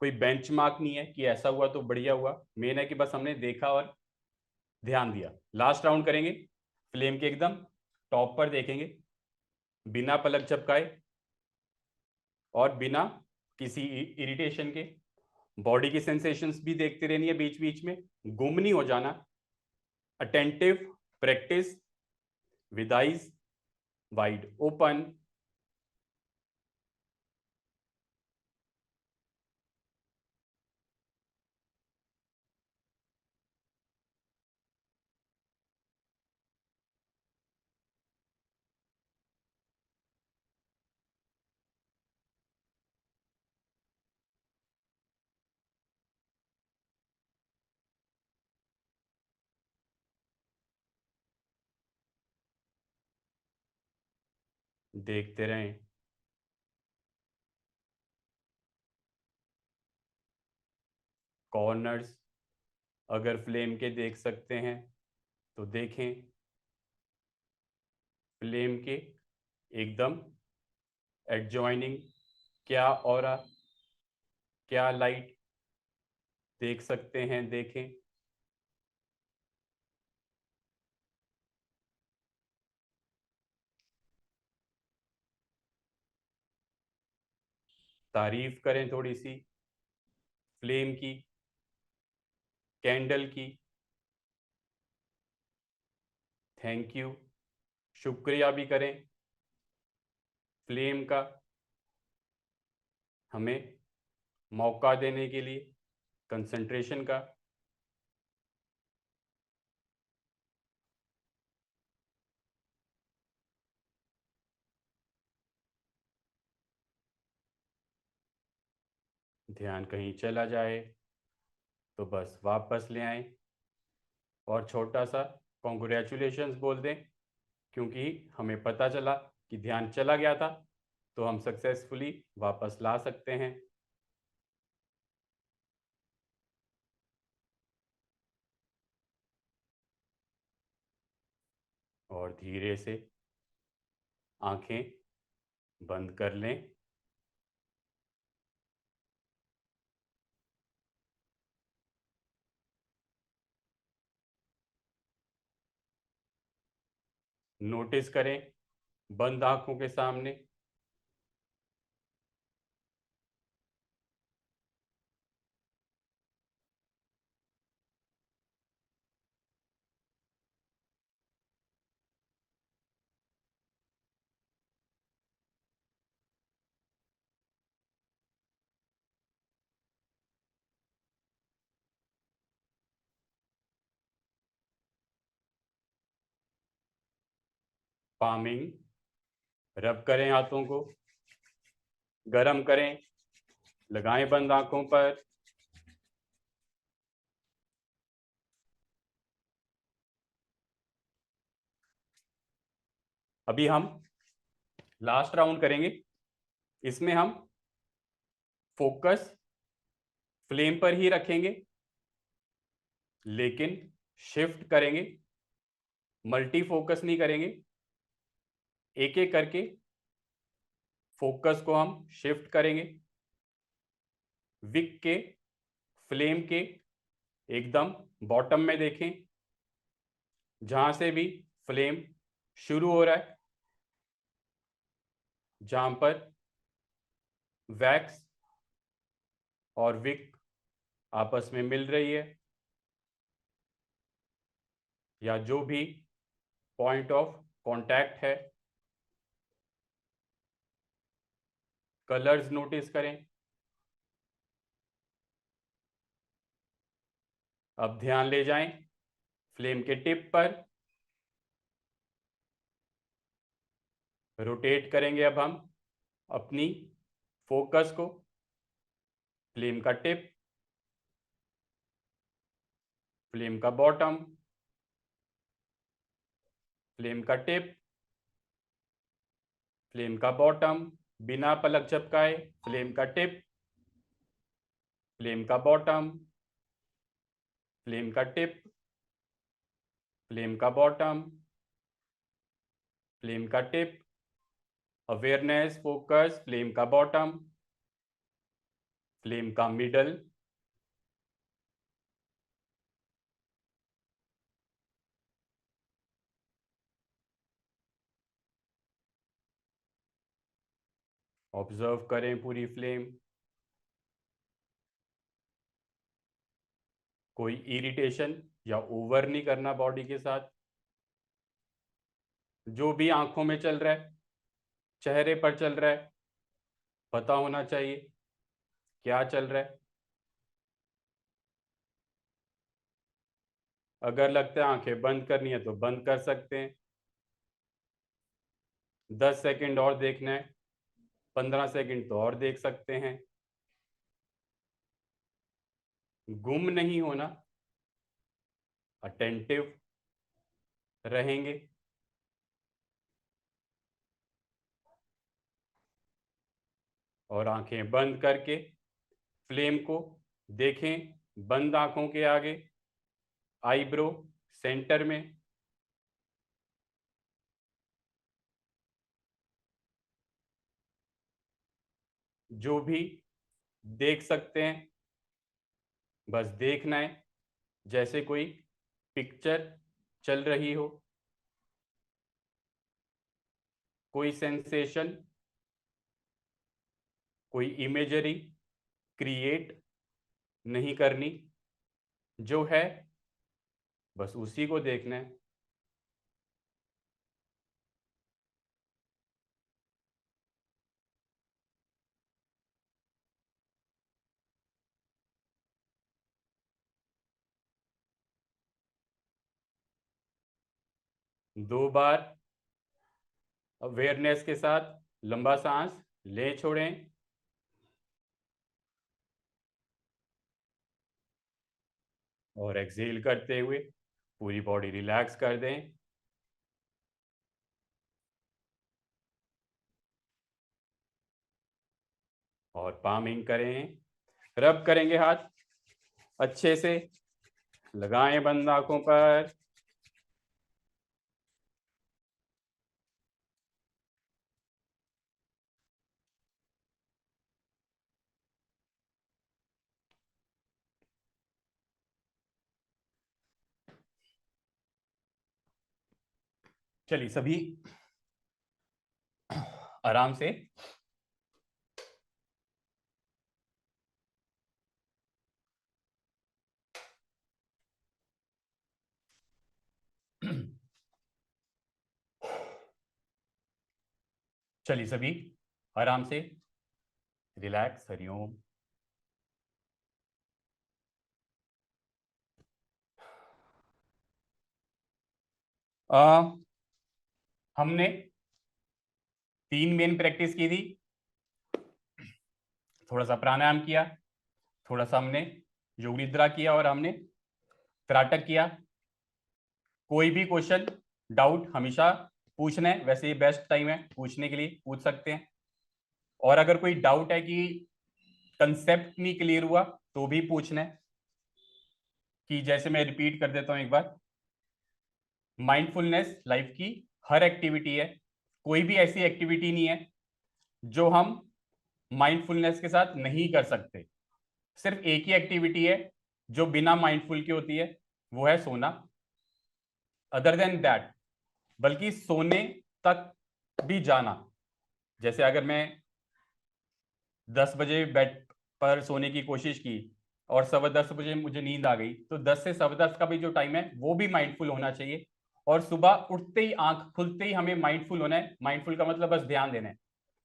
कोई बेंचमार्क नहीं है कि ऐसा हुआ तो बढ़िया हुआ, मेन है कि बस हमने देखा और ध्यान दिया। लास्ट राउंड करेंगे, फ्लेम के एकदम टॉप पर देखेंगे, बिना पलक झपकाए और बिना किसी इरिटेशन के, बॉडी की सेंसेशंस भी देखते रहनी है बीच बीच में, गुम नहीं हो जाना। Attentive practice with eyes wide open. देखते रहें। कॉर्नर्स अगर फ्लेम के देख सकते हैं तो देखें। फ्लेम के एकदम एडजॉइनिंग क्या ऑरा, क्या लाइट देख सकते हैं, देखें। तारीफ करें थोड़ी सी फ्लेम की, कैंडल की। थैंक यू, शुक्रिया भी करें फ्लेम का हमें मौका देने के लिए, कंसंट्रेशन का। ध्यान कहीं चला जाए तो बस वापस ले आएं और छोटा सा कॉन्ग्रेचुलेशंस बोल दें, क्योंकि हमें पता चला कि ध्यान चला गया था तो हम सक्सेसफुली वापस ला सकते हैं। और धीरे से आंखें बंद कर लें। नोटिस करें बंद आंखों के सामने पामिंग, रब करें हाथों को, गरम करें, लगाएं बंद आंखों पर। अभी हम लास्ट राउंड करेंगे। इसमें हम फोकस फ्लेम पर ही रखेंगे, लेकिन शिफ्ट करेंगे, मल्टी फोकस नहीं करेंगे। एक एक करके फोकस को हम शिफ्ट करेंगे। विक के फ्लेम के एकदम बॉटम में देखें, जहां से भी फ्लेम शुरू हो रहा है, जहां पर वैक्स और विक आपस में मिल रही है, या जो भी पॉइंट ऑफ कांटेक्ट है। कलर्स नोटिस करें। अब ध्यान ले जाएं फ्लेम के टिप पर। रोटेट करेंगे अब हम अपनी फोकस को। फ्लेम का टिप, फ्लेम का बॉटम, फ्लेम का टिप, फ्लेम का बॉटम, बिना पलक झपकाए। फ्लेम का टिप, फ्लेम का बॉटम, फ्लेम का टिप, फ्लेम का बॉटम, फ्लेम का टिप। अवेयरनेस, फोकस, फ्लेम का बॉटम, फ्लेम का मिडल, ऑब्जर्व करें पूरी फ्लेम। कोई इरिटेशन या ओवर नहीं करना बॉडी के साथ। जो भी आंखों में चल रहा है, चेहरे पर चल रहा है, पता होना चाहिए क्या चल रहा है। अगर लगता है आंखें बंद करनी है तो बंद कर सकते हैं। 10 सेकंड और देखना है, 15 सेकंड तो और देख सकते हैं। गुम नहीं होना, अटेंटिव रहेंगे। और आंखें बंद करके फ्लेम को देखें, बंद आंखों के आगे, आईब्रो सेंटर में। जो भी देख सकते हैं बस देखना है, जैसे कोई पिक्चर चल रही हो। कोई सेंसेशन, कोई इमेजरी क्रिएट नहीं करनी, जो है बस उसी को देखना है। दो बार अवेयरनेस के साथ लंबा सांस लें, छोड़ें। और एक्सहेल करते हुए पूरी बॉडी रिलैक्स कर दें। और पामिंग करें, रब करेंगे हाथ अच्छे से, लगाएं बंद आंखों पर। चलिए सभी आराम से चलिए सभी आराम से रिलैक्स। हरिओम। हमने 3 मेन प्रैक्टिस की थी। थोड़ा सा प्राणायाम किया, थोड़ा सा हमने योग निद्रा किया, और हमने त्राटक किया। कोई भी क्वेश्चन डाउट हमेशा पूछना है, वैसे ये बेस्ट टाइम है पूछने के लिए, पूछ सकते हैं। और अगर कोई डाउट है कि कंसेप्ट नहीं क्लियर हुआ तो भी पूछना है। कि जैसे मैं रिपीट कर देता हूं एक बार, माइंडफुलनेस लाइफ की हर एक्टिविटी है। कोई भी ऐसी एक्टिविटी नहीं है जो हम माइंडफुलनेस के साथ नहीं कर सकते। सिर्फ एक ही एक्टिविटी है जो बिना माइंडफुल की होती है, वो है सोना। अदर देन दैट, बल्कि सोने तक भी जाना। जैसे अगर मैं 10 बजे बेड पर सोने की कोशिश की और 10:15 बजे मुझे नींद आ गई, तो 10 से 10:15 का भी जो टाइम है वो भी माइंडफुल होना चाहिए। और सुबह उठते ही, आंख खुलते ही हमें माइंडफुल होना है। माइंडफुल का मतलब बस ध्यान देना है,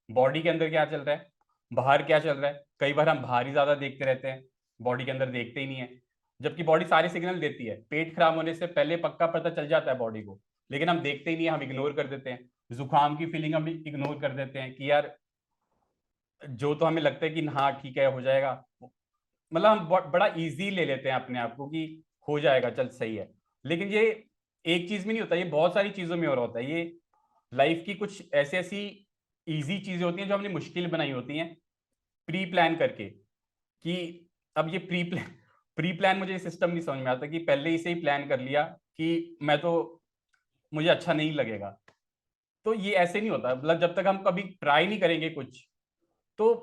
बॉडी के अंदर क्या चल रहा है, बाहर क्या चल रहा है। कई बार हम बाहर ही ज्यादा देखते रहते हैं, बॉडी के अंदर देखते ही नहीं है। जबकि बॉडी सारे सिग्नल देती है, पेट खराब होने से पहले पक्का पता चल जाता है बॉडी को, लेकिन हम देखते ही नहीं है, हम इग्नोर कर देते हैं। जुकाम की फीलिंग हम इग्नोर कर देते हैं कि यार, जो तो हमें लगता है कि हाँ ठीक है हो जाएगा, मतलब हम बड़ा इजी ले लेते हैं अपने आप को कि हो जाएगा, चल सही है। लेकिन ये एक चीज में नहीं होता, ये बहुत सारी चीजों में और होता है। ये लाइफ की कुछ ऐसी ऐसी इजी चीजें होती हैं जो हमने मुश्किल बनाई होती हैं प्री प्लान करके। कि अब ये प्री प्लान मुझे सिस्टम नहीं समझ में आता कि पहले ही से ही प्लान कर लिया कि मैं तो, मुझे अच्छा नहीं लगेगा। तो ये ऐसे नहीं होता, मतलब जब तक हम कभी ट्राई नहीं करेंगे कुछ, तो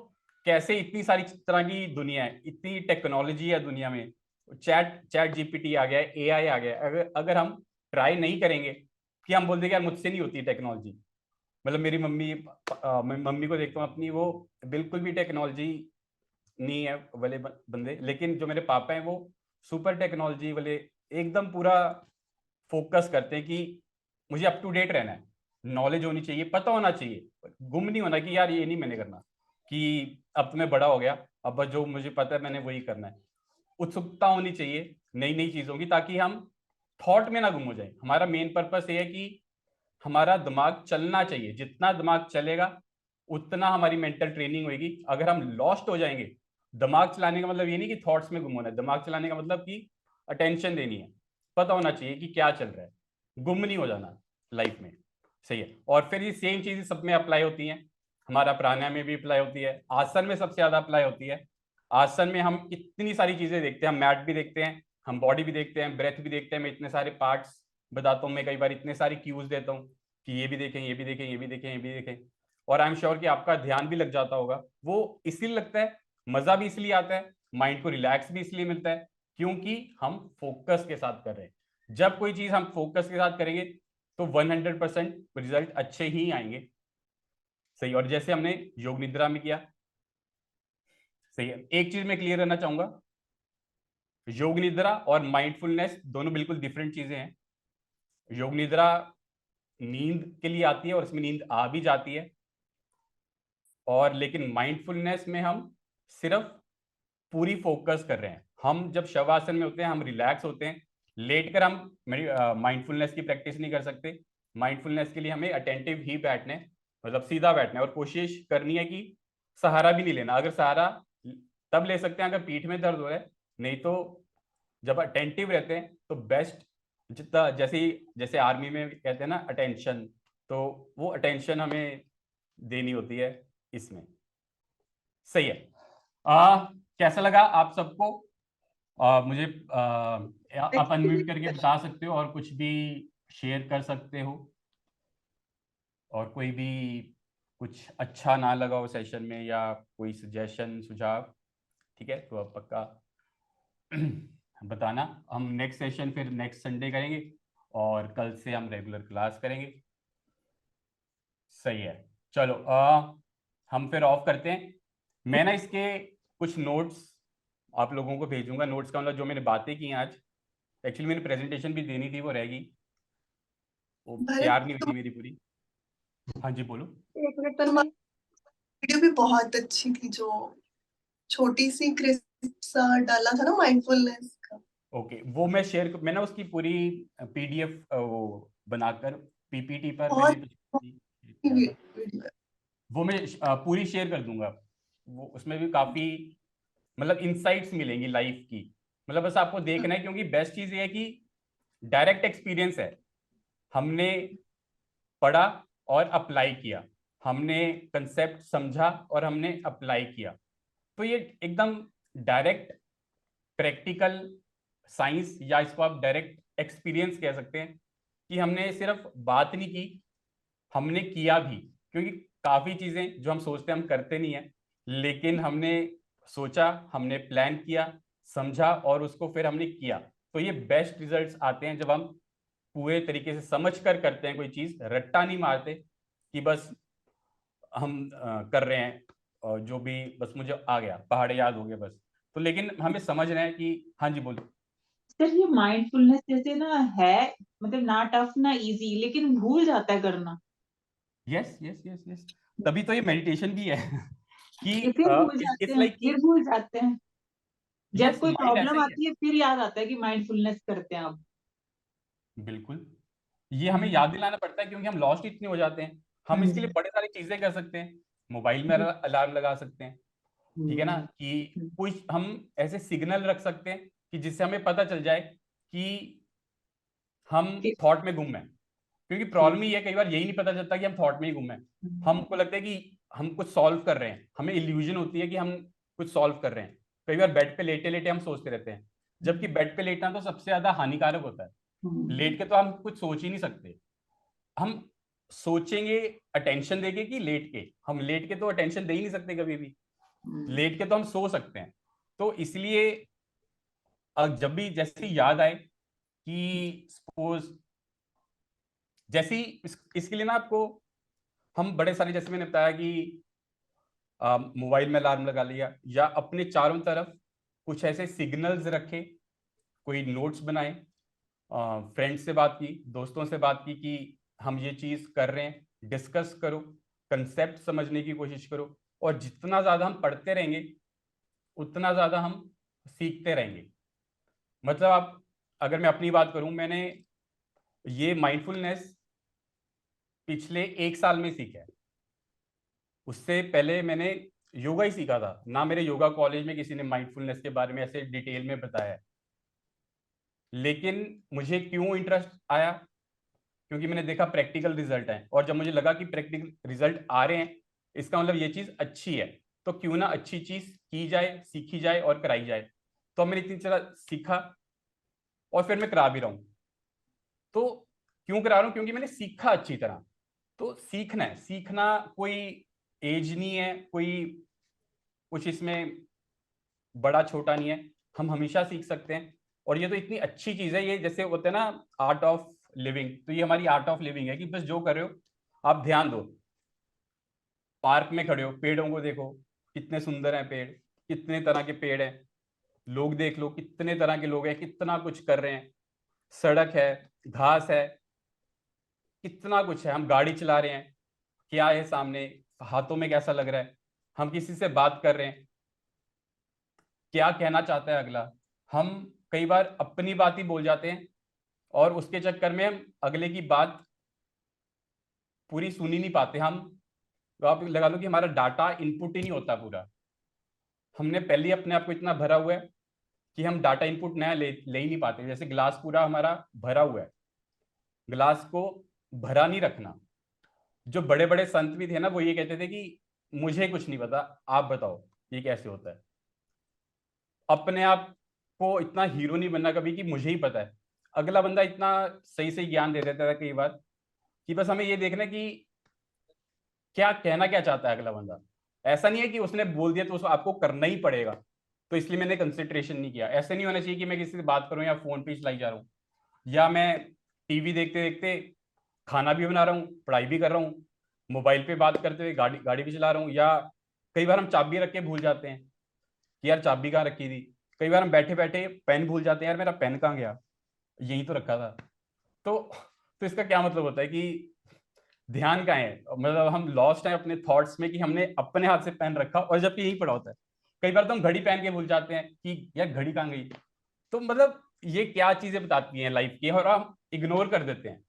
कैसे, इतनी सारी तरह की दुनिया है, इतनी टेक्नोलॉजी है दुनिया में, चैट चैट जीपीटी आ गया है, एआई आ गया है। अगर अगर हम ट्राई नहीं करेंगे, कि हम बोल देंगे यार मुझसे नहीं होती टेक्नोलॉजी। मतलब मेरी मम्मी, मैं मम्मी को देखता हूँ अपनी, वो बिल्कुल भी टेक्नोलॉजी नहीं है वाले बंदे। लेकिन जो मेरे पापा हैं वो सुपर टेक्नोलॉजी वाले, एकदम पूरा फोकस करते हैं कि मुझे अप टू डेट रहना है, नॉलेज होनी चाहिए, पता होना चाहिए, गुम नहीं होना कि यार ये नहीं मैंने करना, कि अब तो मैं बड़ा हो गया, अब बस जो मुझे पता है मैंने वही करना है। उत्सुकता होनी चाहिए नई नई चीजों की, ताकि हम थॉट में ना गुम हो जाए। हमारा मेन पर्पस ये है कि हमारा दिमाग चलना चाहिए, जितना दिमाग चलेगा उतना हमारी मेंटल ट्रेनिंग होगी। अगर हम लॉस्ट हो जाएंगे, दिमाग चलाने का मतलब ये नहीं कि थॉट्स में गुम होना है, दिमाग चलाने का मतलब कि अटेंशन देनी है, पता होना चाहिए कि क्या चल रहा है, गुम नहीं हो जाना लाइफ में। सही है। और फिर ये सेम चीज सब में अप्लाई होती है। हमारा प्राणायाम में भी अप्लाई होती है, आसन में सबसे ज्यादा अप्लाई होती है। आसन में हम कितनी सारी चीजें देखते हैं, हम मैट भी देखते हैं, हम बॉडी भी देखते हैं, ब्रेथ भी देखते हैं। मैं इतने सारे पार्ट्स बताता हूँ, मैं कई बार इतने सारी क्यूज देता हूँ कि ये भी देखें, ये भी देखें, ये भी देखें, ये भी देखें, और आई एम श्योर कि आपका ध्यान भी लग जाता होगा। वो इसलिए लगता है, मजा भी इसलिए आता है, माइंड को रिलैक्स भी इसलिए मिलता है, क्योंकि हम फोकस के साथ कर रहे हैं। जब कोई चीज हम फोकस के साथ करेंगे तो 100% रिजल्ट अच्छे ही आएंगे। सही। और जैसे हमने योग निद्रा में किया, सही है। एक चीज मैं क्लियर करना चाहूंगा, योग निद्रा और माइंडफुलनेस दोनों बिल्कुल डिफरेंट चीजें हैं। योग निद्रा नींद के लिए आती है और इसमें नींद आ भी जाती है, और लेकिन माइंडफुलनेस में हम सिर्फ पूरी फोकस कर रहे हैं। हम जब शवासन में होते हैं हम रिलैक्स होते हैं, लेटकर हम माइंडफुलनेस की प्रैक्टिस नहीं कर सकते। माइंडफुलनेस के लिए हमें अटेंटिव ही बैठने, मतलब सीधा बैठना है, और कोशिश करनी है कि सहारा भी नहीं लेना। अगर सहारा तब ले सकते हैं अगर पीठ में दर्द हो रहा है, नहीं तो जब अटेंटिव रहते हैं तो बेस्ट, जितना जैसे जैसे आर्मी में कहते हैं ना अटेंशन, तो वो अटेंशन हमें देनी होती है इसमें। सही है। कैसा लगा आप सबको? मुझे आप अनम्यूट करके बता सकते हो और कुछ भी शेयर कर सकते हो, और कोई भी कुछ अच्छा ना लगा हो सेशन में या कोई सजेशन सुझाव, ठीक है, तो आप पक्का बताना। हम नेक्स्ट सेशन फिर नेक्स्ट संडे करेंगे, और कल से हम रेगुलर क्लास करेंगे। सही है। चलो हम फिर ऑफ करते हैं। मैं ना इसके कुछ नोट्स आप लोगों को भेजूंगा। नोट्स का मतलब जो मैंने बातें की आज, एक्चुअली मैंने प्रेजेंटेशन भी देनी थी, वो रहेगी, वो भरत, तैयार नहीं हुई थी मेरी पूरी। हाँ जी बोलो। एक मिनट, पर वीडियो भी बहुत अच्छी थी, जो छोटी सी क्रिस्प सा डाला था ना माइंडफुलनेस का। ओके, वो मैं शेयर, मैंने उसकी पूरी पीडीएफ वो बनाकर पीपीटी पर मैंने बहुत किया था, वीडियो है। वो मैं पूरी शेयर कर दूंगा। वो उसमें भी काफी मतलब इंसाइट्स मिलेंगी लाइफ की। मतलब बस आपको देखना है, क्योंकि बेस्ट चीज ये है कि डायरेक्ट एक्सपीरियंस है। हमने पढ़ा और अप्लाई किया, हमने कंसेप्ट समझा और हमने अप्लाई किया, तो ये एकदम डायरेक्ट प्रैक्टिकल साइंस, या इसको आप डायरेक्ट एक्सपीरियंस कह सकते हैं, कि हमने सिर्फ बात नहीं की, हमने किया भी। क्योंकि काफी चीजें जो हम सोचते हैं हम करते नहीं है, लेकिन हमने सोचा, हमने प्लान किया, समझा, और उसको फिर हमने किया। तो ये बेस्ट रिजल्ट्स आते हैं जब हम पूरे तरीके से समझ कर करते हैं कोई चीज, रट्टा नहीं मारते कि बस हम कर रहे हैं, और जो भी बस मुझे आ गया, पहाड़ याद हो गए बस। तो लेकिन हमें समझ रहे हैं कि, हाँ जी बोलो। सर ये माइंडफुलनेस जैसे ना है, मतलब ना टफ ना इजी, लेकिन भूल जाता है करना। यस यस यस यस, तभी तो ये मेडिटेशन भी है कि ये फिर भूल जाते इट्स हैं, लाइक कि फिर भूल जाते हैं। जब यस, कोई माइंड ऐसा प्रॉब्लम ही है। आती है फिर याद आता है कि माइंडफुलनेस करते हैं अब। बिल्कुल, ये हमें याद दिलाना पड़ता है, क्योंकि हम लॉस्ट इतने हो जाते हैं। हम इसके लिए बड़े सारी चीजें कर सकते हैं, मोबाइल में अलार्म लगा सकते हैं, ठीक है ना, कि कुछ हम ऐसे सिग्नल रख सकते हैं कि जिससे हमें पता चल जाए कि हम थॉट में गुम हैं। क्योंकि प्रॉब्लम ही है, कई बार यही नहीं पता चलता कि हम थॉट में ही गुम हैं। हमको लगता है कि हम कुछ सॉल्व कर रहे हैं, हमें इल्यूजन होती है कि हम कुछ सॉल्व कर रहे हैं। कई बार बेड पे लेटे लेटे हम सोचते रहते हैं, जबकि बेड पे लेटना तो सबसे ज्यादा हानिकारक होता है। लेट के तो हम कुछ सोच ही नहीं सकते। हम सोचेंगे अटेंशन देके कि लेट के, हम लेट के तो अटेंशन दे ही नहीं सकते कभी भी। लेट के तो हम सो सकते हैं। तो इसलिए जब भी जैसे याद आए कि सपोज, जैसे ही इसके लिए ना आपको, हम बड़े सारे, जैसे मैंने बताया कि मोबाइल में अलार्म लगा लिया, या अपने चारों तरफ कुछ ऐसे सिग्नल्स रखे, कोई नोट्स बनाए, फ्रेंड्स से बात की, दोस्तों से बात की कि हम ये चीज कर रहे हैं, डिस्कस करो, कंसेप्ट समझने की कोशिश करो। और जितना ज्यादा हम पढ़ते रहेंगे उतना ज्यादा हम सीखते रहेंगे। मतलब आप, अगर मैं अपनी बात करूं, मैंने ये माइंडफुलनेस पिछले 1 साल में सीखा है। उससे पहले मैंने योगा ही सीखा था ना, मेरे योगा कॉलेज में किसी ने माइंडफुलनेस के बारे में ऐसे डिटेल में बताया है। लेकिन मुझे क्यों इंटरेस्ट आया, क्योंकि मैंने देखा प्रैक्टिकल रिजल्ट है, और जब मुझे लगा कि प्रैक्टिकल रिजल्ट आ रहे हैं, इसका मतलब ये चीज अच्छी है, तो क्यों ना अच्छी चीज की जाए, सीखी जाए और कराई जाए। तो मैंने इतनी तरह सीखा और फिर मैं करा भी रहा हूँ। तो क्यों करा रहा हूँ? क्योंकि मैंने सीखा अच्छी तरह। तो सीखना है, सीखना कोई एज नहीं है, कोई कुछ इसमें बड़ा छोटा नहीं है, हम हमेशा सीख सकते हैं। और ये तो इतनी अच्छी चीज है, ये जैसे होते हैं ना आर्ट ऑफ लिविंग, तो ये हमारी आर्ट ऑफ लिविंग है कि बस जो कर रहे हो आप ध्यान दो। पार्क में खड़े हो, पेड़ों को देखो, कितने सुंदर हैं पेड़, कितने तरह के पेड़ हैं। लोग देख लो, कितने तरह के लोग हैं, कितना कुछ कर रहे हैं। सड़क है, घास है, कितना कुछ है। हम गाड़ी चला रहे हैं, क्या है सामने, हाथों में कैसा लग रहा है। हम किसी से बात कर रहे हैं, क्या कहना चाहता है अगला। हम कई बार अपनी बात ही बोल जाते हैं और उसके चक्कर में हम अगले की बात पूरी सुन ही नहीं पाते। हम, तो आप लगा लो कि हमारा डाटा इनपुट ही नहीं होता पूरा। हमने पहले ही अपने आप को इतना भरा हुआ है कि हम डाटा इनपुट नया ले ही नहीं पाते। जैसे ग्लास पूरा हमारा भरा हुआ है, ग्लास को भरा नहीं रखना। जो बड़े बड़े संत भी थे ना, वो ये कहते थे कि मुझे कुछ नहीं पता, आप बताओ ये कैसे होता है। अपने आप को इतना हीरो नहीं बनना कभी कि मुझे ही पता है। अगला बंदा इतना सही सही ज्ञान दे देता था कई बार कि बस हमें ये देखना कि क्या कहना क्या चाहता है अगला बंदा। ऐसा नहीं है कि उसने बोल दिया तो उसको आपको करना ही पड़ेगा, तो इसलिए मैंने कंसिडरेशन नहीं किया। ऐसा नहीं होना चाहिए कि मैं किसी से बात करूं या फोन पे चलाई जा रहा हूँ, या मैं टीवी देखते देखते खाना भी बना रहा हूँ, पढ़ाई भी कर रहा हूँ, मोबाइल पे बात करते हुए गाड़ी गाड़ी भी चला रहा हूँ। या कई बार हम चाबी रख के भूल जाते हैं कि यार चाबी कहाँ रखी थी। कई बार हम बैठे बैठे पेन भूल जाते हैं, यार मेरा पेन कहाँ गया, यही तो रखा था। तो इसका क्या मतलब होता है कि ध्यान कहाँ है, मतलब हम लॉस्ट हैं अपने थॉट्स में कि हमने अपने हाथ से पेन रखा और जबकि यही पड़ा होता है। कई बार तो हम घड़ी पहन के भूल जाते हैं कि यार घड़ी कहाँ गई। तो मतलब ये क्या चीजें बताती हैं लाइफ की, और हम इग्नोर कर देते हैं।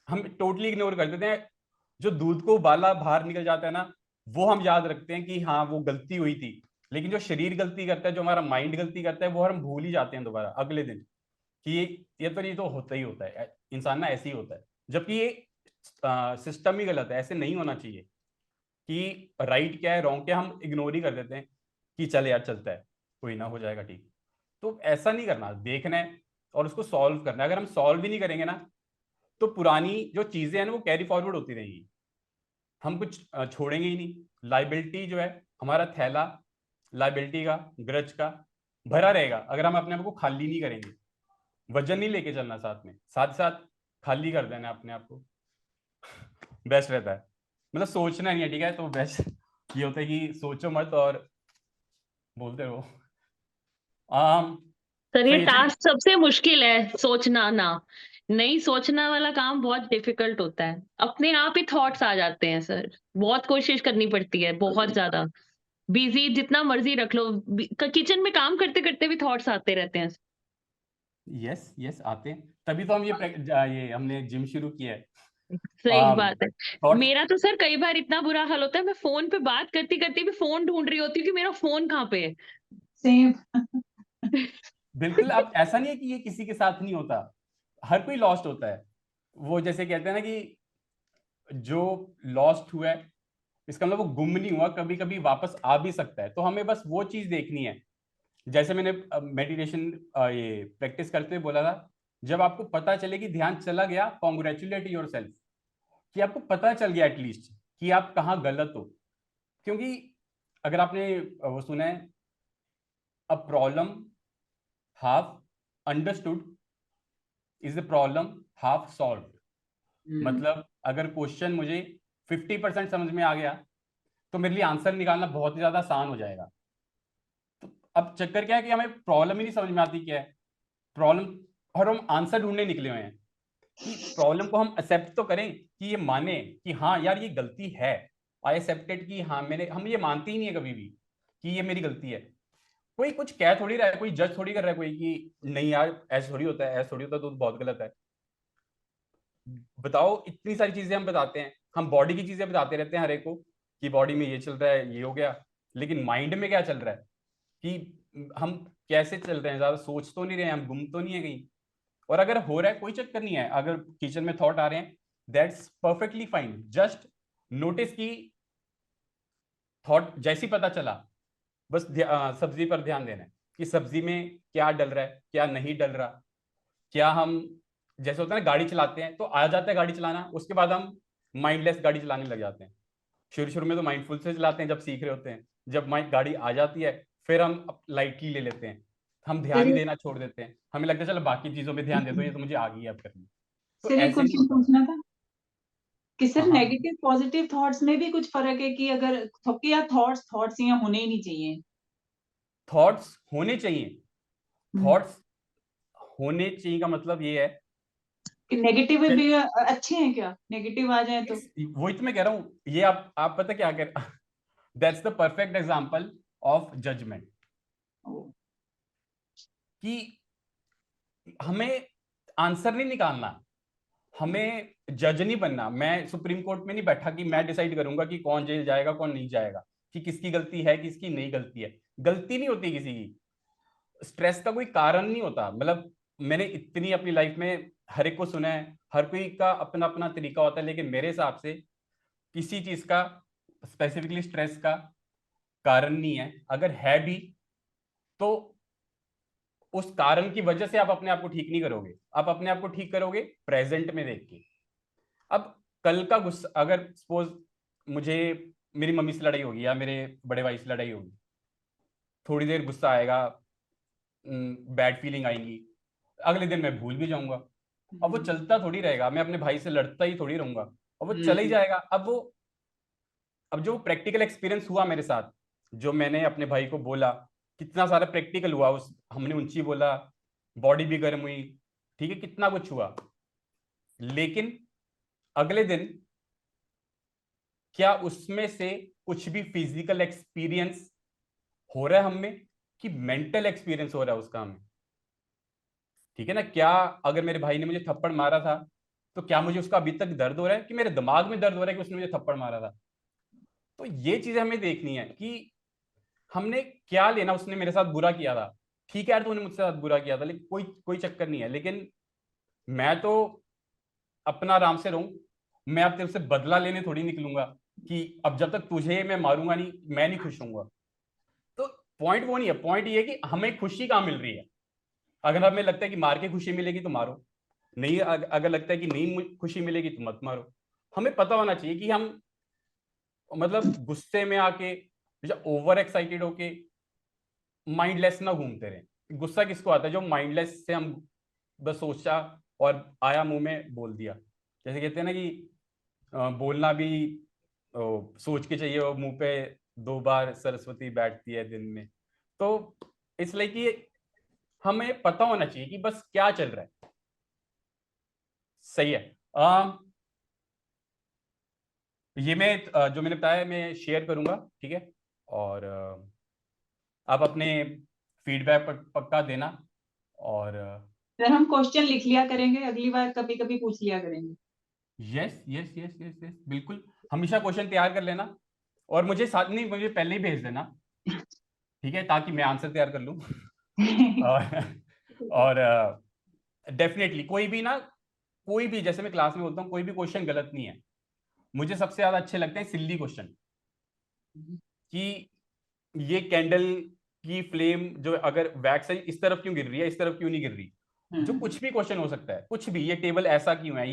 हम टोटली इग्नोर कर देते हैं। जो दूध को उबाला बाहर निकल जाता है ना, वो हम याद रखते हैं कि हाँ वो गलती हुई थी। लेकिन जो शरीर गलती करता है, जो हमारा माइंड गलती करता है, वो हम भूल ही जाते हैं दोबारा अगले दिन कि ये तो होता ही होता है, इंसान ना ऐसे ही होता है। जबकि ये सिस्टम ही गलत है, ऐसे नहीं होना चाहिए कि राइट क्या है रॉन्ग क्या है हम इग्नोर ही कर देते हैं कि चल यार चलता है, कोई ना हो जाएगा ठीक। तो ऐसा नहीं करना, देखना है और उसको सॉल्व करना है। अगर हम सॉल्व भी नहीं करेंगे ना, तो पुरानी जो चीजें हैं ना वो कैरी फॉरवर्ड होती रहेंगी, हम कुछ छोड़ेंगे ही नहीं। लाइबिलिटी जो है, हमारा थैला लाइबिलिटी का, ग्रज का भरा रहेगा अगर हम अपने आप को खाली नहीं करेंगे। वजन नहीं लेके चलना, साथ में साथ साथ खाली कर देना अपने आप को, बेस्ट रहता है। मतलब सोचना नहीं है, ठीक है, तो बेस्ट ये होता है कि सोचो मत और बोलते रहो। आम सर ये सही है, चलिए। टास्क सबसे मुश्किल है, सोचना ना। नहीं सोचना वाला काम बहुत डिफिकल्ट होता है, अपने आप ही थॉट्स आ जाते हैं सर। बहुत कोशिश करनी पड़ती है, बहुत ज्यादा। बिजी जितना मर्जी रख लो, किचन में काम करते करते भी थॉट्स आते रहते हैं। यस यस आते हैं, तभी तो हम ये हमने जिम शुरू किया है। सही बात है। थॉट्स, मेरा तो सर कई बार इतना बुरा हाल होता है, मैं फोन पे बात करती करती भी फोन ढूंढ रही होती हूँ कि मेरा फोन कहाँ पे है। सेम। बिल्कुल। अब ऐसा नहीं है कि ये किसी के साथ नहीं होता, हर कोई लॉस्ट होता है। वो जैसे कहते हैं ना कि जो लॉस्ट हुआ है, इसका मतलब वो गुम नहीं हुआ, कभी कभी वापस आ भी सकता है। तो हमें बस वो चीज देखनी है। जैसे मैंने मेडिटेशन ये प्रैक्टिस करते हुए बोला था, जब आपको पता चले कि ध्यान चला गया, कॉन्ग्रेचुलेट योर सेल्फ, कि आपको पता चल गया एटलीस्ट कि आप कहाँ गलत हो। क्योंकि अगर आपने वो सुना है, a problem half understood is the problem half solve. मतलब अगर क्वेश्चन मुझे 50% समझ में आ गया, तो मेरे लिए आंसर निकालना बहुत ही ज्यादा आसान हो जाएगा। तो अब चक्कर क्या है कि हमें प्रॉब्लम ही नहीं समझ में आती क्या है प्रॉब्लम, और हम आंसर ढूंढने निकले हुए हैं कि प्रॉब्लम को हम एक्सेप्ट तो करें, कि ये माने कि हाँ यार ये गलती है। आई एक्सेप्टेड कि हाँ मैंने, हम ये मानते ही नहीं है कभी भी कि ये मेरी गलती है। कोई कुछ कह थोड़ी रहा है, कोई जज थोड़ी कर रहा है कोई कि नहीं यार ऐसा थोड़ी होता है, ऐसा थोड़ी होता है, तो बहुत गलत है। बताओ, इतनी सारी चीजें हम बताते हैं, हम बॉडी की चीजें बताते रहते हैं हर एक को कि बॉडी में ये चल रहा है, ये हो गया। लेकिन माइंड में क्या चल रहा है, कि हम कैसे चल रहे हैं, ज्यादा सोच तो नहीं रहे हैं, हम गुम तो नहीं है कहीं। और अगर हो रहा है कोई चक्कर नहीं है, अगर किचन में थॉट आ रहे हैं, that's perfectly fine. Just notice कि थॉट जैसे ही पता चला, बस सब्जी पर ध्यान देना है कि सब्जी में क्या डल रहा है, क्या नहीं डल रहा। क्या हम जैसे होता है ना, गाड़ी चलाते हैं तो आ जाता है गाड़ी चलाना, उसके बाद हम माइंडलेस गाड़ी चलाने लग जाते हैं। शुरू शुरू में तो माइंडफुल से चलाते हैं जब सीख रहे होते हैं, जब माइंड गाड़ी आ जाती है फिर हम लाइटली ले लेते हैं, हम ध्यान ही देना छोड़ देते हैं, हमें लगता है चलो बाकी चीजों में ध्यान दे दो, ये तो मुझे आ गई है अब करनी। तो सर एक ऐसे नहीं क्वेश्चन होता। पूछना था कि सर हाँ, नेगेटिव पॉजिटिव थॉट्स में भी कुछ फर्क है कि अगर या थॉट्स यहाँ होने ही नहीं चाहिए? थॉट्स होने चाहिए। थॉट्स होने चाहिए का मतलब ये है कि नेगेटिव कि भी अच्छे हैं क्या? नेगेटिव आ जाए तो? वही तो मैं कह रहा हूँ, ये आप पता क्या कर that's the perfect example of judgement, कि हमें आंसर नहीं निकालना, हमें जज नहीं बनना। मैं सुप्रीम कोर्ट में नहीं बैठा कि मैं डिसाइड करूंगा कि कौन जेल जाएगा कौन नहीं जाएगा, कि किसकी गलती है किसकी नहीं गलती है। गलती नहीं होती किसी की, स्ट्रेस का कोई कारण नहीं होता। मतलब मैंने इतनी अपनी लाइफ में हर एक को सुना है, हर कोई का अपना अपना तरीका होता है, लेकिन मेरे हिसाब से किसी चीज का स्पेसिफिकली स्ट्रेस का कारण नहीं है। अगर है भी तो उस कारण की वजह से आप अपने आप को ठीक नहीं करोगे, आप अपने आप को ठीक करोगे प्रेजेंट में देख के। अब कल का गुस्सा, अगर सपोज मुझे मेरी मम्मी से लड़ाई होगी या मेरे बड़े भाई से लड़ाई होगी, थोड़ी देर गुस्सा आएगा, बैड फीलिंग आएंगी, अगले दिन मैं भूल भी जाऊंगा। अब वो चलता थोड़ी रहेगा, मैं अपने भाई से लड़ता ही थोड़ी रहूंगा, अब वो चला ही जाएगा। अब जो प्रैक्टिकल एक्सपीरियंस हुआ मेरे साथ, जो मैंने अपने भाई को बोला, कितना सारा प्रैक्टिकल हुआ, उस हमने ऊंची बोला, बॉडी भी गर्म हुई, ठीक है, कितना कुछ हुआ। लेकिन अगले दिन क्या उसमें से कुछ भी फिजिकल एक्सपीरियंस हो रहा है हमें, कि मेंटल एक्सपीरियंस हो रहा है उसका हमें? ठीक है ना? क्या अगर मेरे भाई ने मुझे थप्पड़ मारा था तो क्या मुझे उसका अभी तक दर्द हो रहा है, कि मेरे दिमाग में दर्द हो रहा है कि उसने मुझे थप्पड़ मारा था? तो ये चीजें हमें देखनी है कि हमने क्या लेना। उसने मेरे साथ बुरा किया था, ठीक है यार, तूने मुझसे साथ बुरा किया था, लेकिन कोई कोई चक्कर नहीं है, लेकिन मैं तो अपना आराम से रहूं। मैं अब तेरे से बदला लेने थोड़ी निकलूंगा कि अब जब तक तुझे मैं मारूंगा नहीं मैं नहीं खुश होऊंगा। तो पॉइंट वो नहीं है, पॉइंट ये है कि हमें खुशी कहाँ मिल रही है। अगर हमें लगता है कि मार के खुशी मिलेगी तो मारो, नहीं अगर लगता है कि नहीं खुशी मिलेगी तो मत मारो। हमें पता होना चाहिए कि हम मतलब गुस्से में आके या ओवर एक्साइटेड होके माइंडलेस ना घूमते रहे। गुस्सा किसको आता है? जो माइंडलेस से हम बस सोचा और आया मुंह में बोल दिया। जैसे कहते हैं ना कि बोलना भी सोच के चाहिए, और मुंह पे 2 बार सरस्वती बैठती है दिन में। तो इसलिए कि हमें पता होना चाहिए कि बस क्या चल रहा है। सही है। ये मैं जो मैंने बताया मैं शेयर करूंगा, ठीक है। और आप अपने फीडबैक पक्का देना। और सर हम क्वेश्चन लिख लिया करेंगे, अगली बार कभी कभी पूछ लिया करेंगे। Yes yes yes yes yes, बिल्कुल, हमेशा क्वेश्चन तैयार कर लेना, और मुझे साथ नहीं, मुझे पहले ही भेज देना, ठीक है, ताकि मैं आंसर तैयार कर लूं। और डेफिनेटली कोई भी ना, कोई भी, जैसे मैं क्लास में बोलता हूँ, कोई भी क्वेश्चन गलत नहीं है। मुझे सबसे ज्यादा अच्छे लगते हैं सिल्ली क्वेश्चन, कि ये कैंडल की फ्लेम जो अगर वैक्स है इस तरफ क्यों गिर रही है, इस तरफ क्यों नहीं गिर रही। जो कुछ भी क्वेश्चन हो सकता है, कुछ भी, ये टेबल ऐसा क्यों है,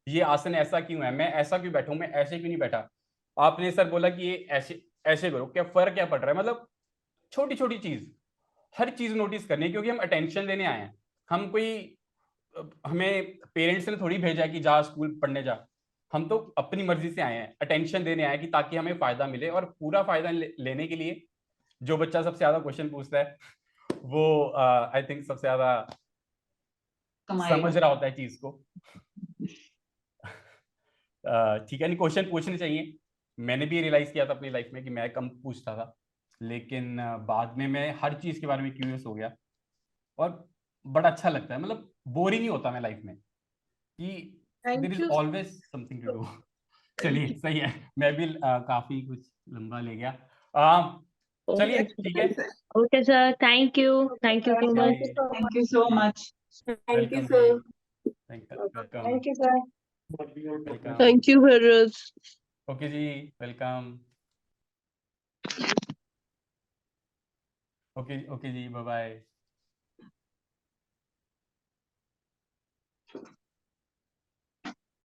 ये आसन ऐसा क्यों है, मैं ऐसा क्यों बैठा हूं, मैं ऐसे क्यों नहीं बैठा। आपने सर बोला कि ये ऐसे ऐसे करो, क्या फर्क क्या पड़ रहा है। मतलब छोटी छोटी चीज, हर चीज नोटिस करनी है, क्योंकि हम अटेंशन देने आए हैं। हम कोई हमें पेरेंट्स ने थोड़ी भेजा है कि जा स्कूल पढ़ने जा। हम तो अपनी मर्जी से आए हैं, अटेंशन देने आए हैं, कि ताकि हमें फायदा मिले। और पूरा फायदा लेने के लिए जो बच्चा सबसे ज्यादा क्वेश्चन पूछता है वो आई थिंक सबसे ज्यादा कमाएगा। समझ रहा होता है चीज को। ठीक है, नहीं, क्वेश्चन पूछने चाहिए। मैंने भी रियलाइज किया था अपनी लाइफ में कि मैं कम पूछता था, लेकिन बाद में मैं हर चीज के बारे में क्यूरियस हो गया, और बड़ा अच्छा लगता है। मतलब बोरिंग नहीं होता मैं लाइफ में, कि there thank is you. Always something to do. चलिए सही है, मैं भी काफी कुछ लंबा ले गया। चलिए ठीक है। Okay sir, thank you so much. चलिए, thank you so much. Thank you welcome जी, sir. Welcome thank you sir. Welcome. Thank you Bharat. Okay जी, वेलकम। ओके ओके जी, बाय बाय।